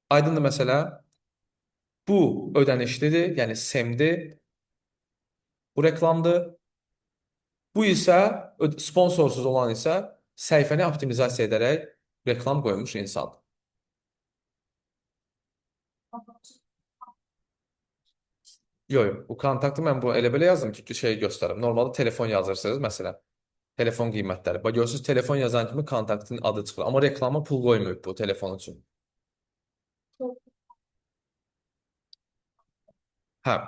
Aydındır məsələ? Bu ödənişlidir, yəni SEM-dir. Bu reklamdır. Bu isə sponsorsuz olan isə səhifəni optimizasiya edərək reklam qoymuş insan. Yox, yox. Bu kontaktı mən bu elə belə yazdım ki, şey göstərim. Normalda telefon yazırsınız məsələn. Telefon qiymətləri. Bax görürsüz telefon yazan kimi kontaktın adı çıxır. Amma reklama pul qoymayıb bu telefon üçün. Hə,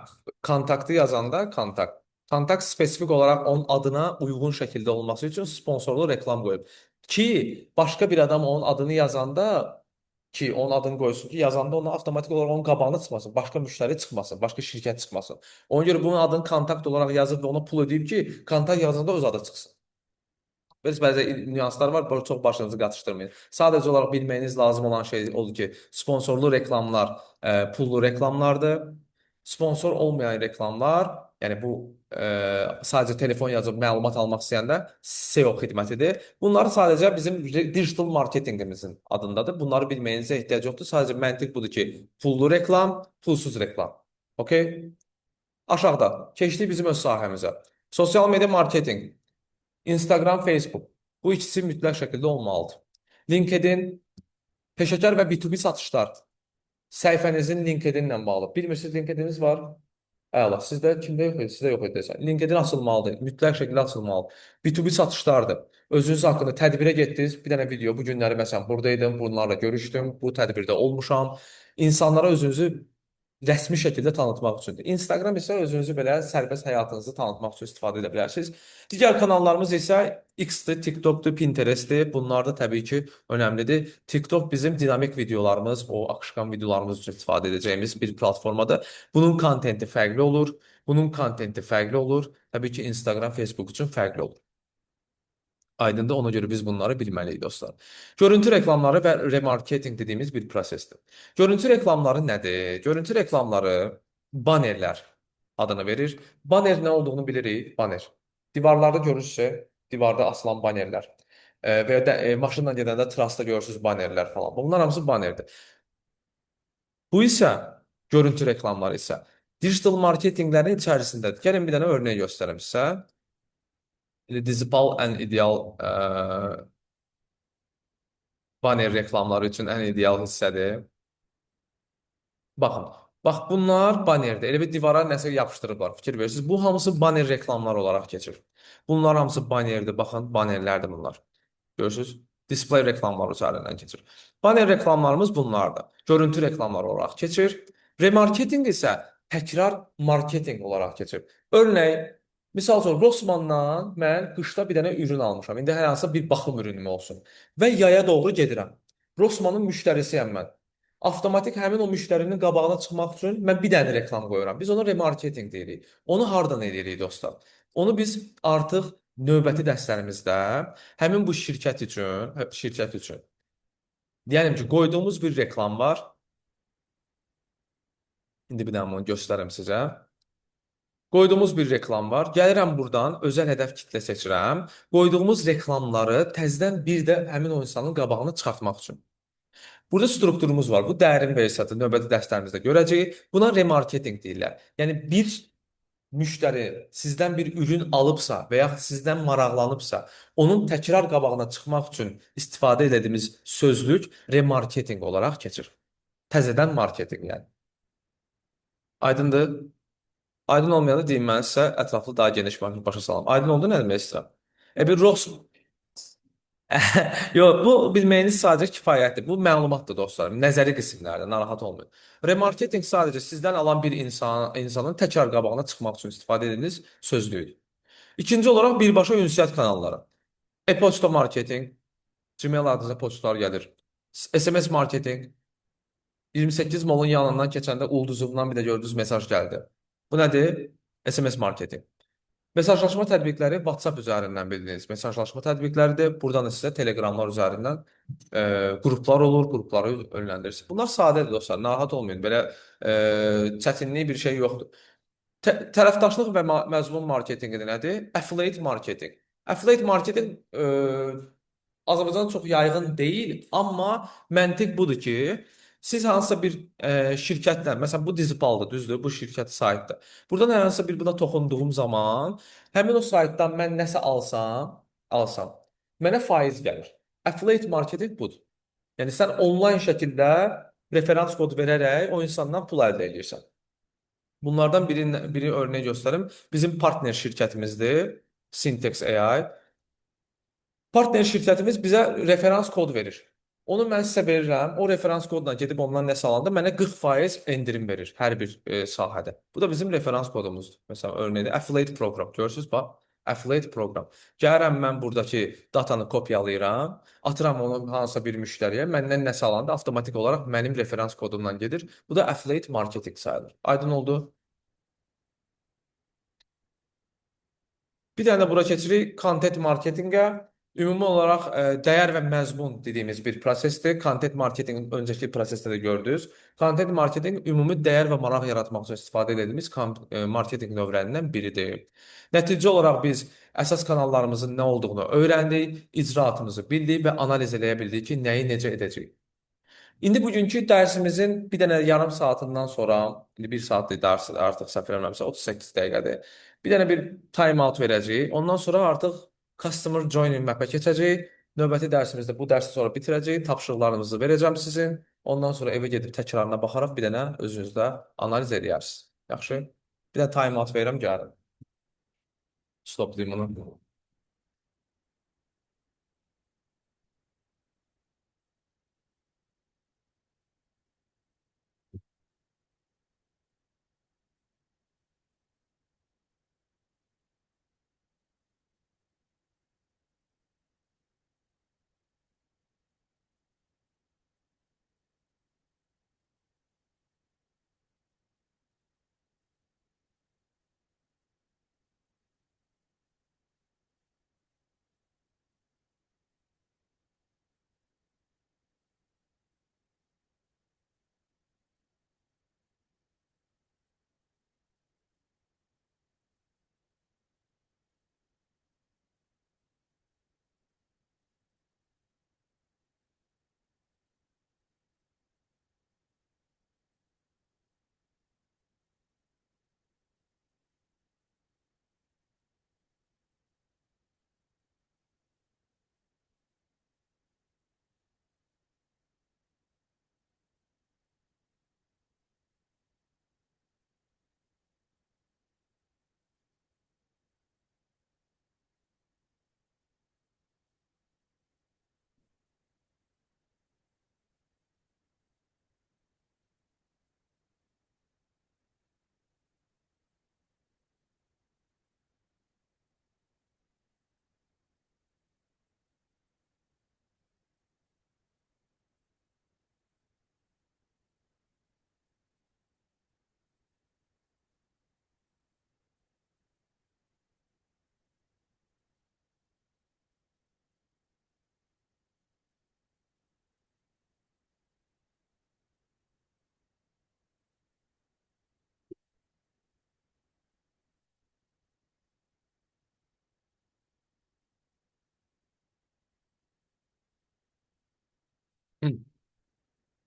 kontaktı yazanda kontakt. Kontakt spesifik olaraq onun adına uyğun şəkildə olması üçün sponsorlu reklam qoyub. Ki başqa bir adam onun adını yazanda ki onun adını qoysun ki yazanda ona avtomatik olaraq onun qabağına çıxmasın, başqa müştəri çıxmasın, başqa şirkət çıxmasın. Ona görə bunun adını kontakt olaraq yazıb və ona pul ödəyib ki, kontakt yazanda öz adı çıxsın. Bəzi nüanslar var, burada çox başınızı qatışdırmayın. Sadəcə olaraq bilməyiniz lazım olan şey odur ki, sponsorlu reklamlar pullu reklamlardır. Sponsor olmayan reklamlar, yəni bu sadəcə telefon yazıb məlumat almaq istəyəndə SEO xidmətidir. Bunlar sadəcə bizim digital marketinqimizin adındadır. Bunları bilməyinizə ehtiyac yoxdur. Sadəcə məntiq budur ki, pullu reklam, pulsuz reklam. Okay? Aşağıda keçdik bizim öz sahəmizə. Sosial media marketinq. Instagram, Facebook. Bu ikisi mütləq şəkildə olmalıdır. LinkedIn, peşəkar və B2B satışlar. Səhifənizin LinkedIn-lə bağlı. Bilmirsiniz LinkedIn-iniz var? Əla. Sizdə kimdə yox idi? Sizdə yox idi. LinkedIn açılmalıdır. Mütləq şəkildə açılmalıdır. B2B satışlardır. Özünüz haqqında tədbirə getdiniz. Bir dənə video. Bu günləri məsələn buradaydım. Bunlarla görüşdüm. Bu tədbirdə olmuşam. İnsanlara özünüzü rəsmi şəkildə tanıtmaq üçündür. Instagram isə özünüzü belə sərbəst həyatınızı tanıtmaq üçün istifadə edə bilərsiniz. Digər kanallarımız isə X-dir, TikTok-dur, Pinterest-dir. Bunlar da təbii ki, önəmlidir. TikTok bizim dinamik videolarımız, o akışkan videolarımız üçün istifadə edəcəyimiz bir platformadır. Bunun kontenti fərqli olur. Bunun kontenti fərqli olur. Təbii ki, Instagram, Facebook üçün fərqli olur. Aydındır, ona görə biz bunları bilməliyik dostlar. Görüntü reklamları və remarketinq dediyimiz bir prosesdir. Görüntü reklamları nədir? Görüntü reklamları banerlər adını verir. Baner nə olduğunu bilirik. Baner. Divarlarda görürsünüzsə, divarda asılan banerlər. Və ya da maşınla gedəndə trasda görürsünüz banerlər falan. Bunlar hamısı banerdir. Bu isə görüntü reklamları isə digital marketinqlərin içərisindədir. Gəlin bir dənə örnek göstərim sizə. Digital ən ideal banner reklamları üçün ən ideal hissədir. Baxın, bax bunlar bannerdir. Elə bir divara nəsə yapışdırıblar. Fikir verirsiniz. Bu hamısı banner reklamları olaraq keçir. Bunlar hamısı bannerdir. Baxın, bannerlərdir bunlar. Görürsüz? Display reklamları üzərindən keçir. Banner reklamlarımız bunlardır. Görüntü reklamları olaraq keçir. Remarketinq isə təkrar marketinq olaraq keçir. Örneğin, misal üçün Rossmandan mən qışda bir dənə ürün almışam. İndi hər hansı bir baxım ürünüm olsun. Və yaya doğru gedirəm. Rossmanın müştərisiyəm mən. Avtomatik həmin o müştərinin qabağına çıxmaq üçün mən bir dənə reklam qoyuram. Biz ona remarketinq deyirik. Onu hardan edirik dostlar? Onu biz artıq növbəti dərslərimizdə həmin bu şirkət üçün deyəlim ki, qoyduğumuz bir reklam var. İndi bir dənə bunu göstərim sizə. Qoyduğumuz bir reklam var. Gəlirəm buradan özəl hədəf kitlə seçirəm. Qoyduğumuz reklamları təzədən bir də həmin o insanın qabağına çıxartmaq üçün. Burada strukturumuz var. Bu dərin versiyası növbəti dərslərimizdə görəcəyik. Buna remarketinq deyirlər. Yəni bir müştəri sizdən bir ürün alıbsa və yaxud sizdən maraqlanıbsa, onun təkrar qabağına çıxmaq üçün istifadə etdiyimiz sözlük remarketinq olaraq keçir. Təzədən marketinq yəni. Aydındır? Aydın olmayanda deyim mən sizə ətraflı daha geniş başa salam. Aydın oldu nə demək istəyirəm? Bir Ross Yox, bu bilməyiniz sadəcə kifayətdir. Bu məlumatdır dostlarım. Nəzəri qismlərdə narahat olmayın. Remarketinq sadəcə sizdən alan bir insanın təkrar qabağına çıxmaq üçün istifadə edildiyiniz sözlüyüdür. İkinci olaraq birbaşa ünsiyyət kanalları. E-poçta marketinq, Gmail adresinə poçtlar gəlir. SMS marketinq, 28 molun yanından keçəndə ulduzundan bir də gördüyünüz mesaj gəldi. Bu nədir? SMS marketinq. Mesajlaşma tətbiqləri WhatsApp üzərindən bildiyiniz mesajlaşma tətbiqləridir. Buradan da sizə Telegramlar üzərindən qruplar olur, qrupları önləndirirsiniz. Bunlar sadədir dostlar, narahat olmayın. Belə çətinliyi bir şey yoxdur. Tərəfdaşlıq və məzmun marketinqi nədir? Affiliate marketinq. Affiliate marketinq Azərbaycanda çox yayğın deyil, amma məntiq budur ki, siz hansısa bir şirkətlə, məsələn bu Dizipaldır, düzdür, bu şirkət saytdır. Buradan hər hansısa bir buna toxunduğum zaman, həmin o saytdan mən nəsə alsam, mənə faiz gəlir. Affiliate marketing budur. Yəni sən onlayn şəkildə referans kod verərək o insandan pul əldə edirsən. Bunlardan biri örneği göstərim. Bizim partner şirkətimizdir, Syntex AI. Partner şirkətimiz bizə referans kod verir. Onu mən sizə verirəm. O referans kodla gedib ondan nəsə alanda mənə 40% endirim verir hər bir sahədə. Bu da bizim referans kodumuzdur. Məsələn, örneğin affiliate proqram. Görürsüz, bax, affiliate proqram. Gəlirəm mən buradakı datanı kopyalayıram, atıram onu hansısa bir müştəriyə, məndən nəsə alanda avtomatik olaraq mənim referans kodumdan gedir. Bu da affiliate marketing sayılır. Aydın oldu? Bir dənə də bura keçirik content marketinqə. Ümumi olaraq dəyər və məzmun dediyimiz bir prosesdir. Content marketinqin öncəki prosesdə də gördünüz. Content marketinq ümumi dəyər və maraq yaratmaq üçün istifadə edildiyimiz marketinq növlərindən biridir. Nəticə olaraq biz əsas kanallarımızın nə olduğunu öyrəndik, icraatımızı bildik və analiz eləyə bildik ki, nəyi necə edəcəyik. İndi bugünkü dərsimizin bir dənə yarım saatından sonra, indi 1 saatlik dərs artıq səhv eləmirəmsə 38 dəqiqədir. Bir dənə bir time out verəcəyik. Ondan sonra artıq customer joining map-ə keçəcəyik. Növbəti dərsimizdə bu dərsi sonra bitirəcəyik. Tapşırıqlarınızı verəcəm sizin. Ondan sonra evə gedib təkrarına baxaraq bir dənə özünüzdə analiz edərsiniz. Yaxşı? Bir də time out verirəm, gəlin. Stoplayım bunu.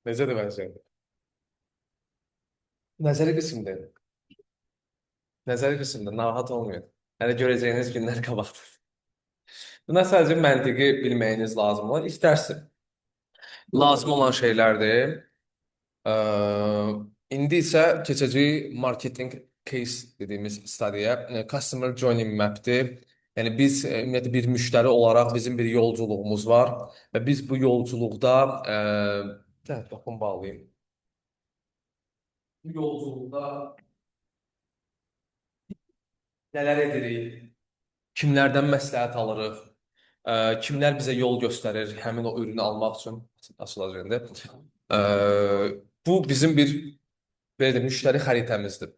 Necə də bənzəyir? Nəzəri qismdir. Nəzəri qismdir. Narahat olmayın. Hələ görəcəyiniz günlər qabaqdır. Buna sadəcə məntiqi bilməyiniz lazım olan ilk dərsdir. Lazım olan şeylərdir. Ə, indi isə keçəcəyik marketing case dediyimiz stadiyaya. Customer journey map'dir. Yəni biz ümumiyyətlə bir müştəri olaraq bizim bir yolculuğumuz var və biz bu yolculuqda baxın bağlayayım. Bu yolculuqda nələr edirik? Kimlərdən məsləhət alırıq? Kimlər bizə yol göstərir həmin o ürünü almaq üçün açılacaq indi. Ə, Bu bizim bir belə də müştəri xəritəmizdir.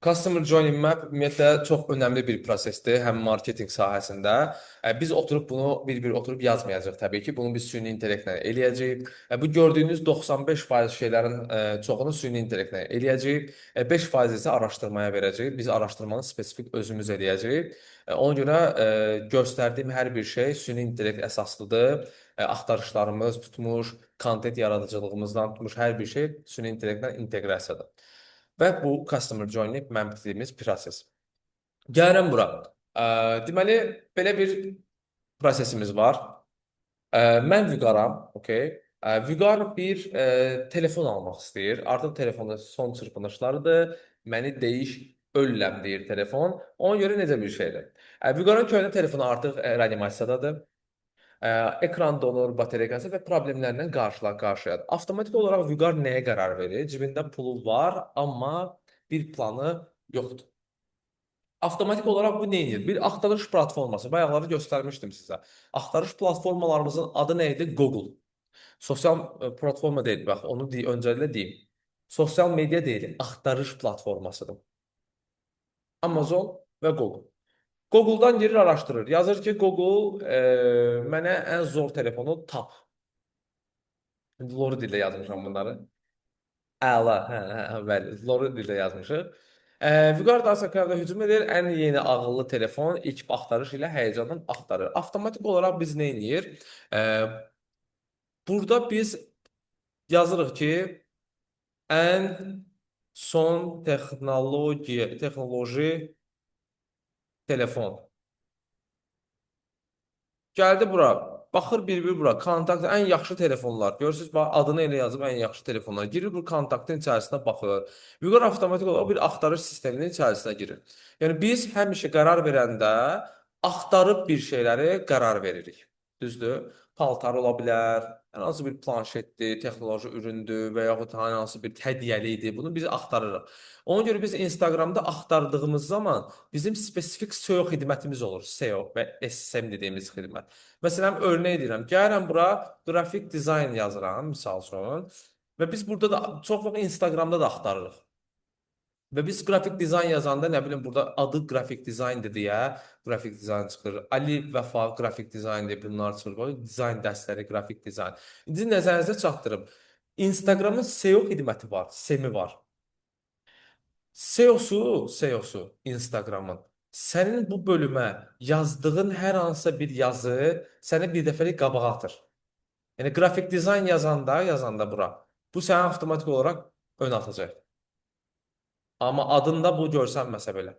Customer Journey Map ümumiyyətlə çox önəmli bir prosesdir, həm marketinq sahəsində. Biz oturub bunu bir-bir oturub yazmayacağıq təbii ki. Bunu biz süni intellektlə eləyəcəyik. Bu gördüyünüz 95% şeylərin çoxunu süni intellektlə eləyəcəyik. 5% isə araşdırmaya verəcəyik. Biz araşdırmanı spesifik özümüz eləyəcəyik. Ona görə göstərdiyim hər bir şey süni intellekt əsaslıdır. Axtarışlarımız tutmuş, kontent yaradıcılığımızdan tutmuş hər bir şey süni intellektlə inteqrasiyadır. Və bu Customer Journey map dediyimiz proses. Gəlirəm bura. Deməli, belə bir prosesimiz var. Mən Vüqaram, okey. Vüqar bir telefon almaq istəyir. Artıq telefonun son çırpınışlarıdır. Məni deyiş ölləm deyir telefon. Ona görə necə bir şeydir? Vüqarın köhnə telefonu artıq reanimasiyadadır. Ekran donur, batareykası və problemlərlə qarşıya. Avtomatik olaraq Vüqar nəyə qərar verir? Cibində pulu var, amma bir planı yoxdur. Avtomatik olaraq bu nə edir? Bir axtarış platforması. Bayaqları göstərmişdim sizə. Axtarış platformalarımızın adı nə idi? Google. Sosial platforma deyil, bax, onu öncəliklə deyim. Sosial media deyil, axtarış platformasıdır. Amazon və Google. Google-dan girir, araşdırır. Yazır ki, Google mənə ən zor telefonu tap. Loru dildə yazmışam bunları. Əla, bəli, Loru dildə yazmışıq. Vüqar daha sonra hücum edir, ən yeni ağıllı telefon ilk axtarış ilə həyəcanla axtarır. Avtomatik olaraq biz nə edir? Burada biz yazırıq ki, ən son texnoloji telefon. Gəldi bura. Baxır bir-bir bura. Kontakt ən yaxşı telefonlar. Görürsüz, bax adını elə yazıb ən yaxşı telefonlar. Girir bu kontaktın içərisinə baxır. Vüqar avtomatik olaraq bir axtarış sisteminin içərisinə girir. Yəni biz həmişə qərar verəndə axtarıb bir şeyləri qərar veririk. Düzdür? Paltar ola bilər, hər hansı bir planşetdir, texnoloji üründür və yaxud hər hansı bir hədiyyəlidir. Bunu biz axtarırıq. Ona görə biz Instagramda axtardığımız zaman bizim spesifik SEO xidmətimiz olur. SEO və SEM dediyimiz xidmət. Məsələn, örnək edirəm. Gəlirəm bura, qrafik dizayn yazıram, misal üçün. Və biz burada da çox vaxt Instagramda da axtarırıq. Və biz qrafik dizayn yazanda, nə bilim, burada adı qrafik dizayndır deyə qrafik dizayn çıxır. Ali Vəfa qrafik dizayn deyə bunlar çıxır. Dizayn dərsləri, qrafik dizayn. İndi nəzərinizə çatdırım. Instagramın SEO xidməti var, SEM-i var. SEO-su Instagramın sənin bu bölümə yazdığın hər hansısa bir yazı səni bir dəfəlik qabağa atır. Yəni qrafik dizayn yazanda bura, bu səni avtomatik olaraq ön atacaq. Amma adında bu görsənməsə belə.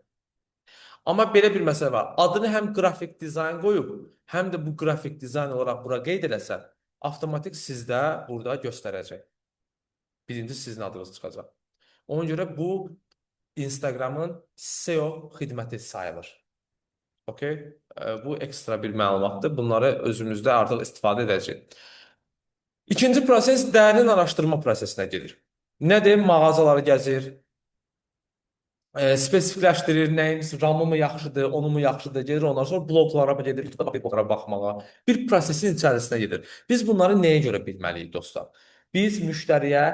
Amma belə bir məsələ var. Adını həm qrafik dizayn qoyub, həm də bu qrafik dizayn olaraq bura qeyd eləsən, avtomatik sizdə burada göstərəcək. Birinci sizin adınız çıxacaq. Ona görə bu Instagramın SEO xidməti sayılır. Okay? Bu ekstra bir məlumatdır. Bunları özümüzdə artıq istifadə edəcəyik. İkinci proses dərin araşdırma prosesinə gedir. Nədir? Mağazaları gəzir, spesifikləşdirir, nəyin ramı mı yaxşıdır, onu mu yaxşıdır, gedir ondan sonra bloklara mı gedir, bloklara baxmağa, bir prosesin içərisinə gedir. Biz bunları nəyə görə bilməliyik, dostlar? Biz müştəriyə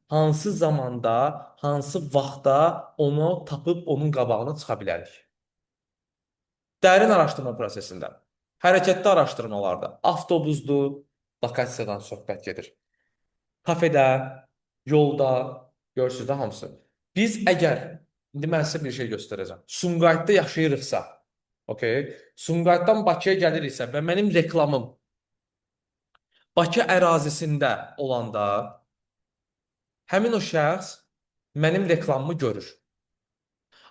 hansı zamanda, hansı vaxtda onu tapıb onun qabağına çıxa bilərik? Dərin araşdırma prosesində, hərəkətli araşdırmalarda, avtobusdur, lokasiyadan söhbət gedir. Kafedə, yolda, görürsünüz də hamısı. Biz əgər, indi mən sizə bir şey göstərəcəm. Sumqayıtda yaşayırıqsa, okay, Sumqayıtdan Bakıya gəliriksə və mənim reklamım Bakı ərazisində olanda, Həmin o şəxs mənim reklamımı görür.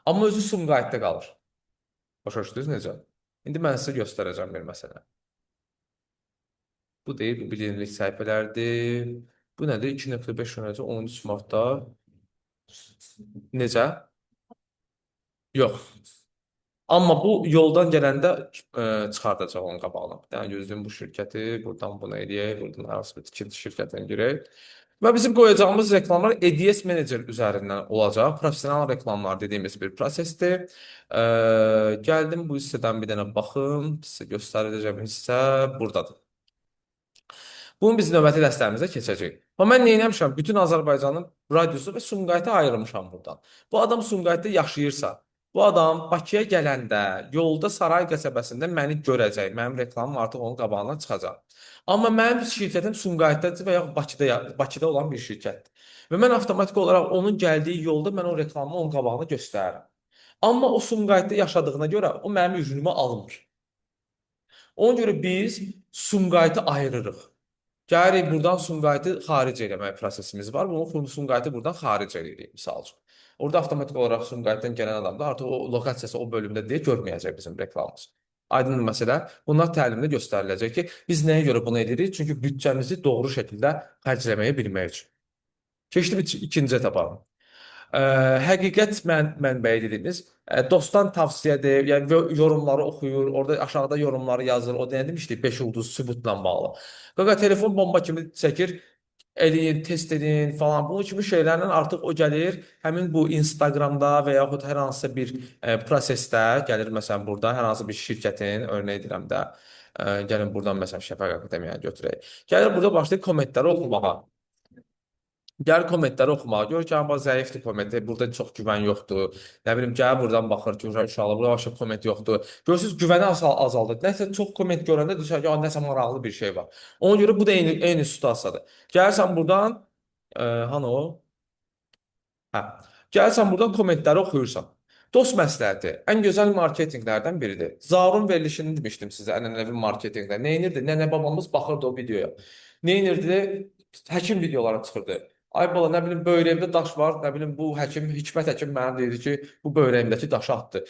Amma özü Sumqayıtda qalır. Başa düşdünüz necə? İndi mən sizə göstərəcəm bir məsələ. Bu deyil, bu bilinirlik səhifələrdir. Bu nədir? 2.5.10 martda. Necə? Yox. Amma bu yoldan gələndə çıxardacaq onun qabağına. Bir dənə gözləyim bu şirkəti, buradan bunu eləyək, buradan hansı bir tikinti şirkətinə girək. Və bizim qoyacağımız reklamlar ADS Manager üzərindən olacaq. Professional reklamlar dediyimiz bir prosesdir. Gəldim bu hissədən bir dənə baxım. Sizə göstərəcəyim hissə buradadır. Bunu biz növbəti dərslərimizdə keçəcəyik. Amma mən nə etmişəm? Bütün Azərbaycanın radiosu və Sumqayıtı ayırmışam buradan. Bu adam Sumqayıtda yaşayırsa, bu adam Bakıya gələndə yolda Saray qəsəbəsində məni görəcək. Mənim reklamım artıq onun qabağına çıxacaq. Amma mənim şirkətim Sumqayıtdadır və ya Bakıda olan bir şirkətdir. Və mən avtomatik olaraq onun gəldiyi yolda mən o reklamı onun qabağına göstərirəm. Amma o Sumqayıtda yaşadığına görə o mənim ürünümü almır. Ona görə biz Sumqayıtı ayırırıq. Gəlirik buradan Sumqayıtı xaric eləmək prosesimiz var. Bunu Sumqayıtı buradan xaric eləyirik misal üçün. Orada avtomatik olaraq Sumqayıtdan gələn adam da artıq o lokasiyası o bölümdə deyə görməyəcək bizim reklamımız. Aydın məsələ. Bunlar təlimdə göstəriləcək ki, biz nəyə görə bunu edirik? Çünki büdcəmizi doğru şəkildə xərcləməyi bilmək üçün. Keçdim ikinci etapa. Ə, həqiqət mənbəyi dediyimiz dostdan tavsiyədir. Yəni yorumları oxuyur, orada aşağıda yorumları yazır. O nə demişdi? 5 ulduz sübutla bağlı. Qaqa telefon bomba kimi çəkir, eləyin, test edin falan. Bunun kimi şeylərlə artıq o gəlir. Həmin bu Instagramda və yaxud hər hansısa bir prosesdə gəlir məsələn burada hər hansı bir şirkətin örnek edirəm də. Gəlin buradan məsələn Şəfəq Akademiyanı götürək. Gəlir burada başlayır kommentləri oxumağa. Gəl kommentləri oxumağa. Gör ki, amma zəifdir komment. Burada çox güvən yoxdur. Nə bilim, gəl buradan baxır ki, uşaqlar burada başqa komment yoxdur. Görürsüz, güvəni azaldır. Nəsə çox komment görəndə düşər ki, nəsə maraqlı bir şey var. Ona görə bu da eyni situasiyadır. Gəlirsən buradan, hanı o? Hə. Gəlsən buradan kommentləri oxuyursan. Dost məsləhəti ən gözəl marketinqlərdən biridir. Zarun verilişini demişdim sizə ənənəvi marketinqdə. Nə edirdi? Nənə babamız baxırdı o videoya. Nə edirdi? Həkim videoları çıxırdı. Ay bala, nə bilim, böyrəyimdə daş var, nə bilim, bu həkim, Hikmət həkim mənə dedi ki, bu böyrəyimdəki daşı atdı.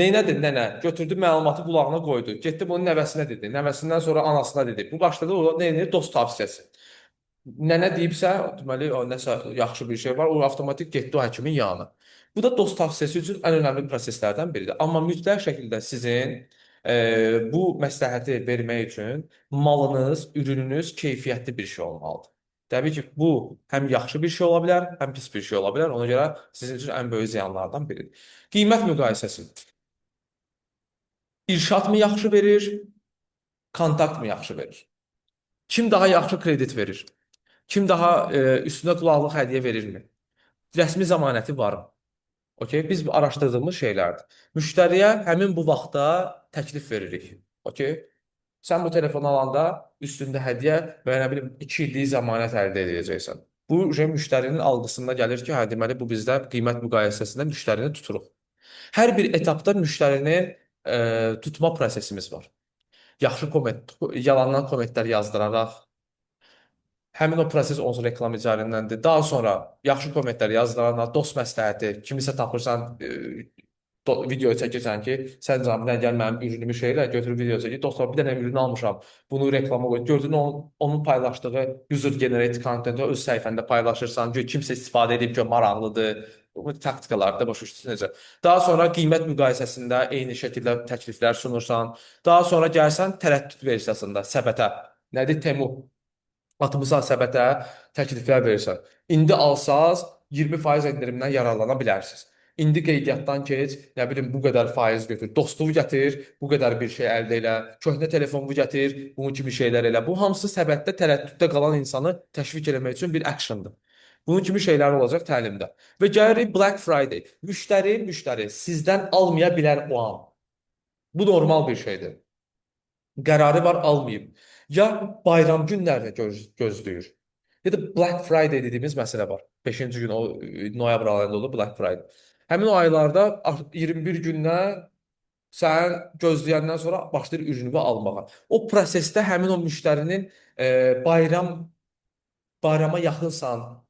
Neynədir nənə? Götürdü məlumatı qulağına qoydu. Getdi bunun nəvəsinə dedi. Nəvəsindən sonra anasına dedi. Bu başladı o nə edir? Dost tavsiyəsi. Nənə deyibsə, deməli o nəsə yaxşı bir şey var, o avtomatik getdi o həkimin yanına. Bu da dost tavsiyəsi üçün ən önəmli proseslərdən biridir. Amma mütləq şəkildə sizin bu məsləhəti vermək üçün malınız, ürününüz keyfiyyətli bir şey olmalıdır. Təbii ki, bu həm yaxşı bir şey ola bilər, həm pis bir şey ola bilər. Ona görə sizin üçün ən böyük ziyanlardan biridir. Qiymət müqayisəsi. İrşad mı yaxşı verir, kontakt mı yaxşı verir? Kim daha yaxşı kredit verir? Kim daha üstünə qulaqlıq hədiyyə verirmi? Rəsmi zəmanəti varmı? Okay? Biz araşdırdığımız şeylərdir. Müştəriyə həmin bu vaxtda təklif veririk. Okay? Sən bu telefonu alanda üstündə hədiyyə və nə bilim 2 illik zəmanət əldə edəcəksən. Bu müştərinin algısında gəlir ki, hə deməli bu bizdə qiymət müqayisəsində müştərini tuturuq. Hər bir etapda müştərini tutma prosesimiz var. Yaxşı komment, yalandan kommentlər yazdıraraq həmin o proses onsuz reklam üzərindəndir. Daha sonra yaxşı kommentlər yazdıranlar, dost məsləhəti, kimisə tapırsan, video çəkirsən ki, sən Camilə gəl mənim ürünümü şeylə götürüb video çəkir. Dostlar, bir dənə ürün almışam. Bunu reklama qoy. Gördün onun paylaşdığı user generated content-i öz səhifəndə paylaşırsan, ki, kimsə istifadə edib ki, maraqlıdır. Bu taktikalarda başa düşdünüz necə. Daha sonra qiymət müqayisəsində eyni şəkildə təkliflər sunursan. Daha sonra gəlsən tərəddüd versiyasında səbətə. Nədir? Temu atmısan səbətə, təkliflər verirsən. İndi alsaz 20% endirimdən yararlana bilərsiniz. İndi qeydiyyatdan keç, nə bilim, bu qədər faiz götür, dostluğu gətir, bu qədər bir şey əldə elə, köhnə telefonu gətir, bunun kimi şeylər elə. Bu hamısı səbətdə tərəddüddə qalan insanı təşviq eləmək üçün bir actiondır. Bunun kimi şeylər olacaq təlimdə. Və gəlirik Black Friday. Müştəri sizdən almaya bilər o an. Bu normal bir şeydir. Qərarı var, almayıb. Ya bayram günlərini gözləyir. Ya da Black Friday dediyimiz məsələ var. 5-ci gün o noyabr ayında olur Black Friday. Həmin o aylarda 21 gündən sən gözləyəndən sonra başlayır ürününü almağa. O prosesdə həmin o müştərinin bayrama yaxınsan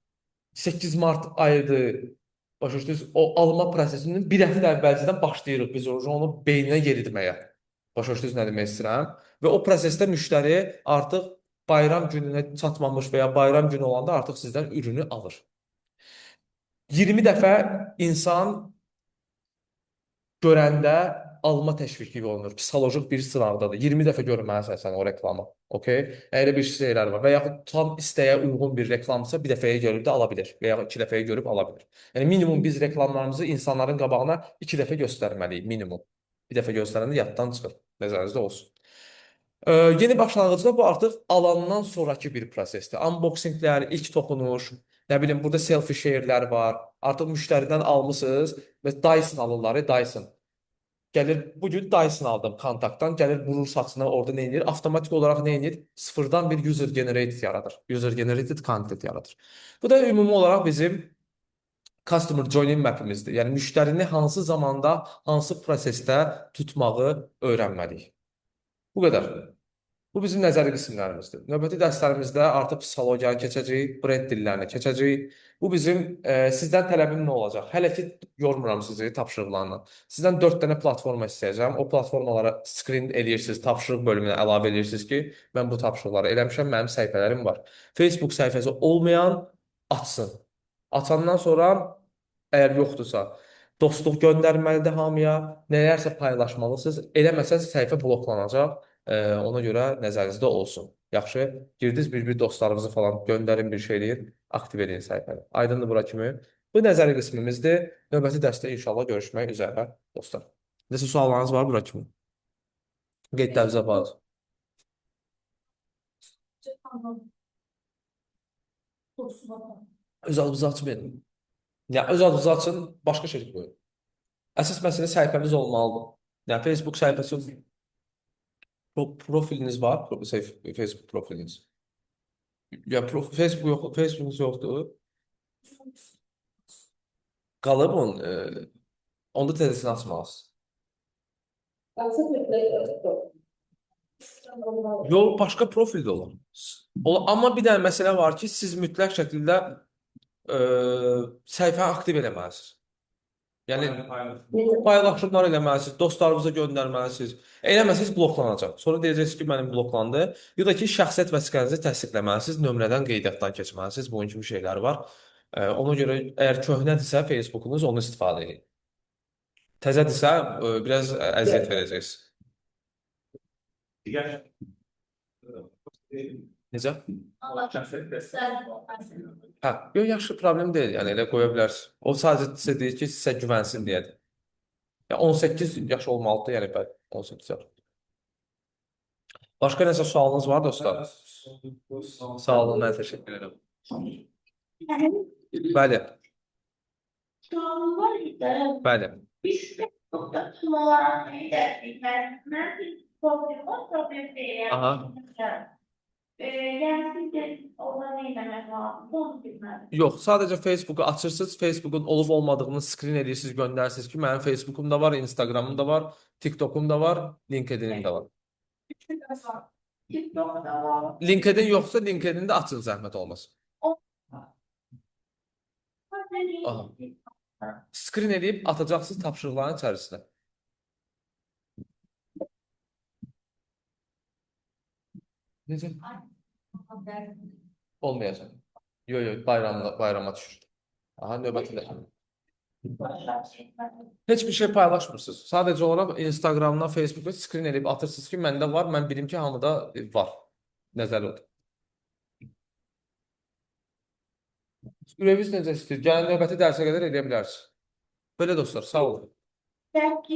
8 Mart ayıdır. Başa düşdünüz? O alma prosesinin bir həftə əvvəlcədən başlayırıq biz onu beyninə yeritməyə. Başa düşdünüz nə demək istəyirəm? Və o prosesdə müştəri artıq bayram gününə çatmamış və ya bayram günü olanda artıq sizdən ürünü alır. 20 dəfə insan görəndə alma təşviqi olunur. Psixolojik bir sınavdadır. 20 dəfə görməlisən sən o reklamı. Okay? Elə bir şeylər var. Və yaxud tam istəyə uyğun bir reklamsa bir dəfəyə görüb də ala bilir. Və yaxud iki dəfəyə görüb ala bilir. Yəni minimum biz reklamlarımızı insanların qabağına iki dəfə göstərməliyik minimum. Bir dəfə göstərəndə yaddan çıxır. Nəzərinizdə olsun. Yeni başlanğıcda bu artıq alandan sonrakı bir prosesdir. Unboxinglər, ilk toxunuş, nə bilim burada selfie share'lər var. Artıq müştəridən almısınız və Dyson alırlar, Dyson. Gəlir bu gün Dyson aldım kontaktdan, gəlir vurur saçına, orada nə edir? Avtomatik olaraq nə edir? Sıfırdan bir user generated yaradır. User generated content yaradır. Bu da ümumi olaraq bizim customer journey map'imizdir. Yəni müştərini hansı zamanda, hansı prosesdə tutmağı öyrənməliyik. Bu qədər. Bu bizim nəzəri qismlərimizdir. Növbəti dərslərimizdə artıq psixologiyanı keçəcəyik, brend dillərini keçəcəyik. Bu bizim sizdən tələbim nə olacaq? Hələ ki yormuram sizi tapşırıqlarla. Sizdən 4 dənə platforma istəyəcəm. O platformalara screen eləyirsiniz, tapşırıq bölümünə əlavə eləyirsiniz ki, mən bu tapşırıqları eləmişəm, mənim səhifələrim var. Facebook səhifəsi olmayan açsın. Açandan sonra əgər yoxdursa, dostluq göndərməlidir hamıya, nələrsə paylaşmalısınız. Eləməsəz səhifə bloklanacaq. Ona görə nəzərinizdə olsun. Yaxşı, girdiniz bir-bir dostlarınızı falan göndərin, bir şey eləyin, aktiv edin səhifəni. Aydındır bura kimi. Bu nəzəri qismimizdir. Növbəti dərsdə inşallah görüşmək üzrə dostlar. Nəsə suallarınız var bura kimi? Qeydlərinizə bağlı. Öz adınızı açmayın. Ya öz adınızı açın, başqa şey qoyun. Əsas məsələ səhifəmiz olmalıdır. Yəni Facebook səhifəsi profiliniz var, Facebook profiliniz. Ya Facebook yox, Facebookunuz yoxdur. Qalıb onun, onda tezəsini açmalısınız. Yox, başqa profil də olar. Amma bir dənə məsələ var ki, siz mütləq şəkildə səhifəni aktiv eləməlisiniz. Yəni paylaşımlar eləməlisiniz, dostlarınıza göndərməlisiniz. Eləməsəz bloklanacaq. Sonra deyəcəksiniz ki, mənim bloklandı. Ya da ki, şəxsiyyət vəsiqənizi təsdiqləməlisiniz, nömrədən qeydiyyatdan keçməlisiniz. Bunun kimi şeylər var. Ona görə əgər köhnədirsə Facebookunuz, onu istifadə edin. Təzədirsə biraz əziyyət verəcəksiniz. Necə? Hə, yox, yaxşı problem deyil. Yəni elə qoya bilərsiniz. O sadəcə sizə deyir ki, sizə güvənsin deyədir. Ya 18 yaş olmalıdır, yəni bəli, 18 yaş. Başqa nəsə sualınız var dostlar? Sağ olun, mən təşəkkür edirəm. Bəli, bəli. Aha. Yox, sadəcə Facebooku açırsınız, Facebookun olub olmadığını screen edirsiniz, göndərirsiniz ki, mənim Facebookum da var, Instagramım da var, TikTokum da var, LinkedInim də var. LinkedIn yoxsa LinkedIn-də açın zəhmət olmasın. Aha. Screen edib atacaqsınız tapşırıqların içərisinə. Necə? Olmayacaq. Yox, bayrama düşür. Aha, növbətində. Heç bir şey paylaşmırsınız. Sadəcə olaraq Instagramdan, Facebookda screen edib atırsınız ki, məndə var, mən bilim ki, hamıda var. Nəzərdə odur. Ürəyiniz necə istəyir? Gəlin növbəti dərsə qədər edə bilərsiniz. Belə dostlar, sağ olun.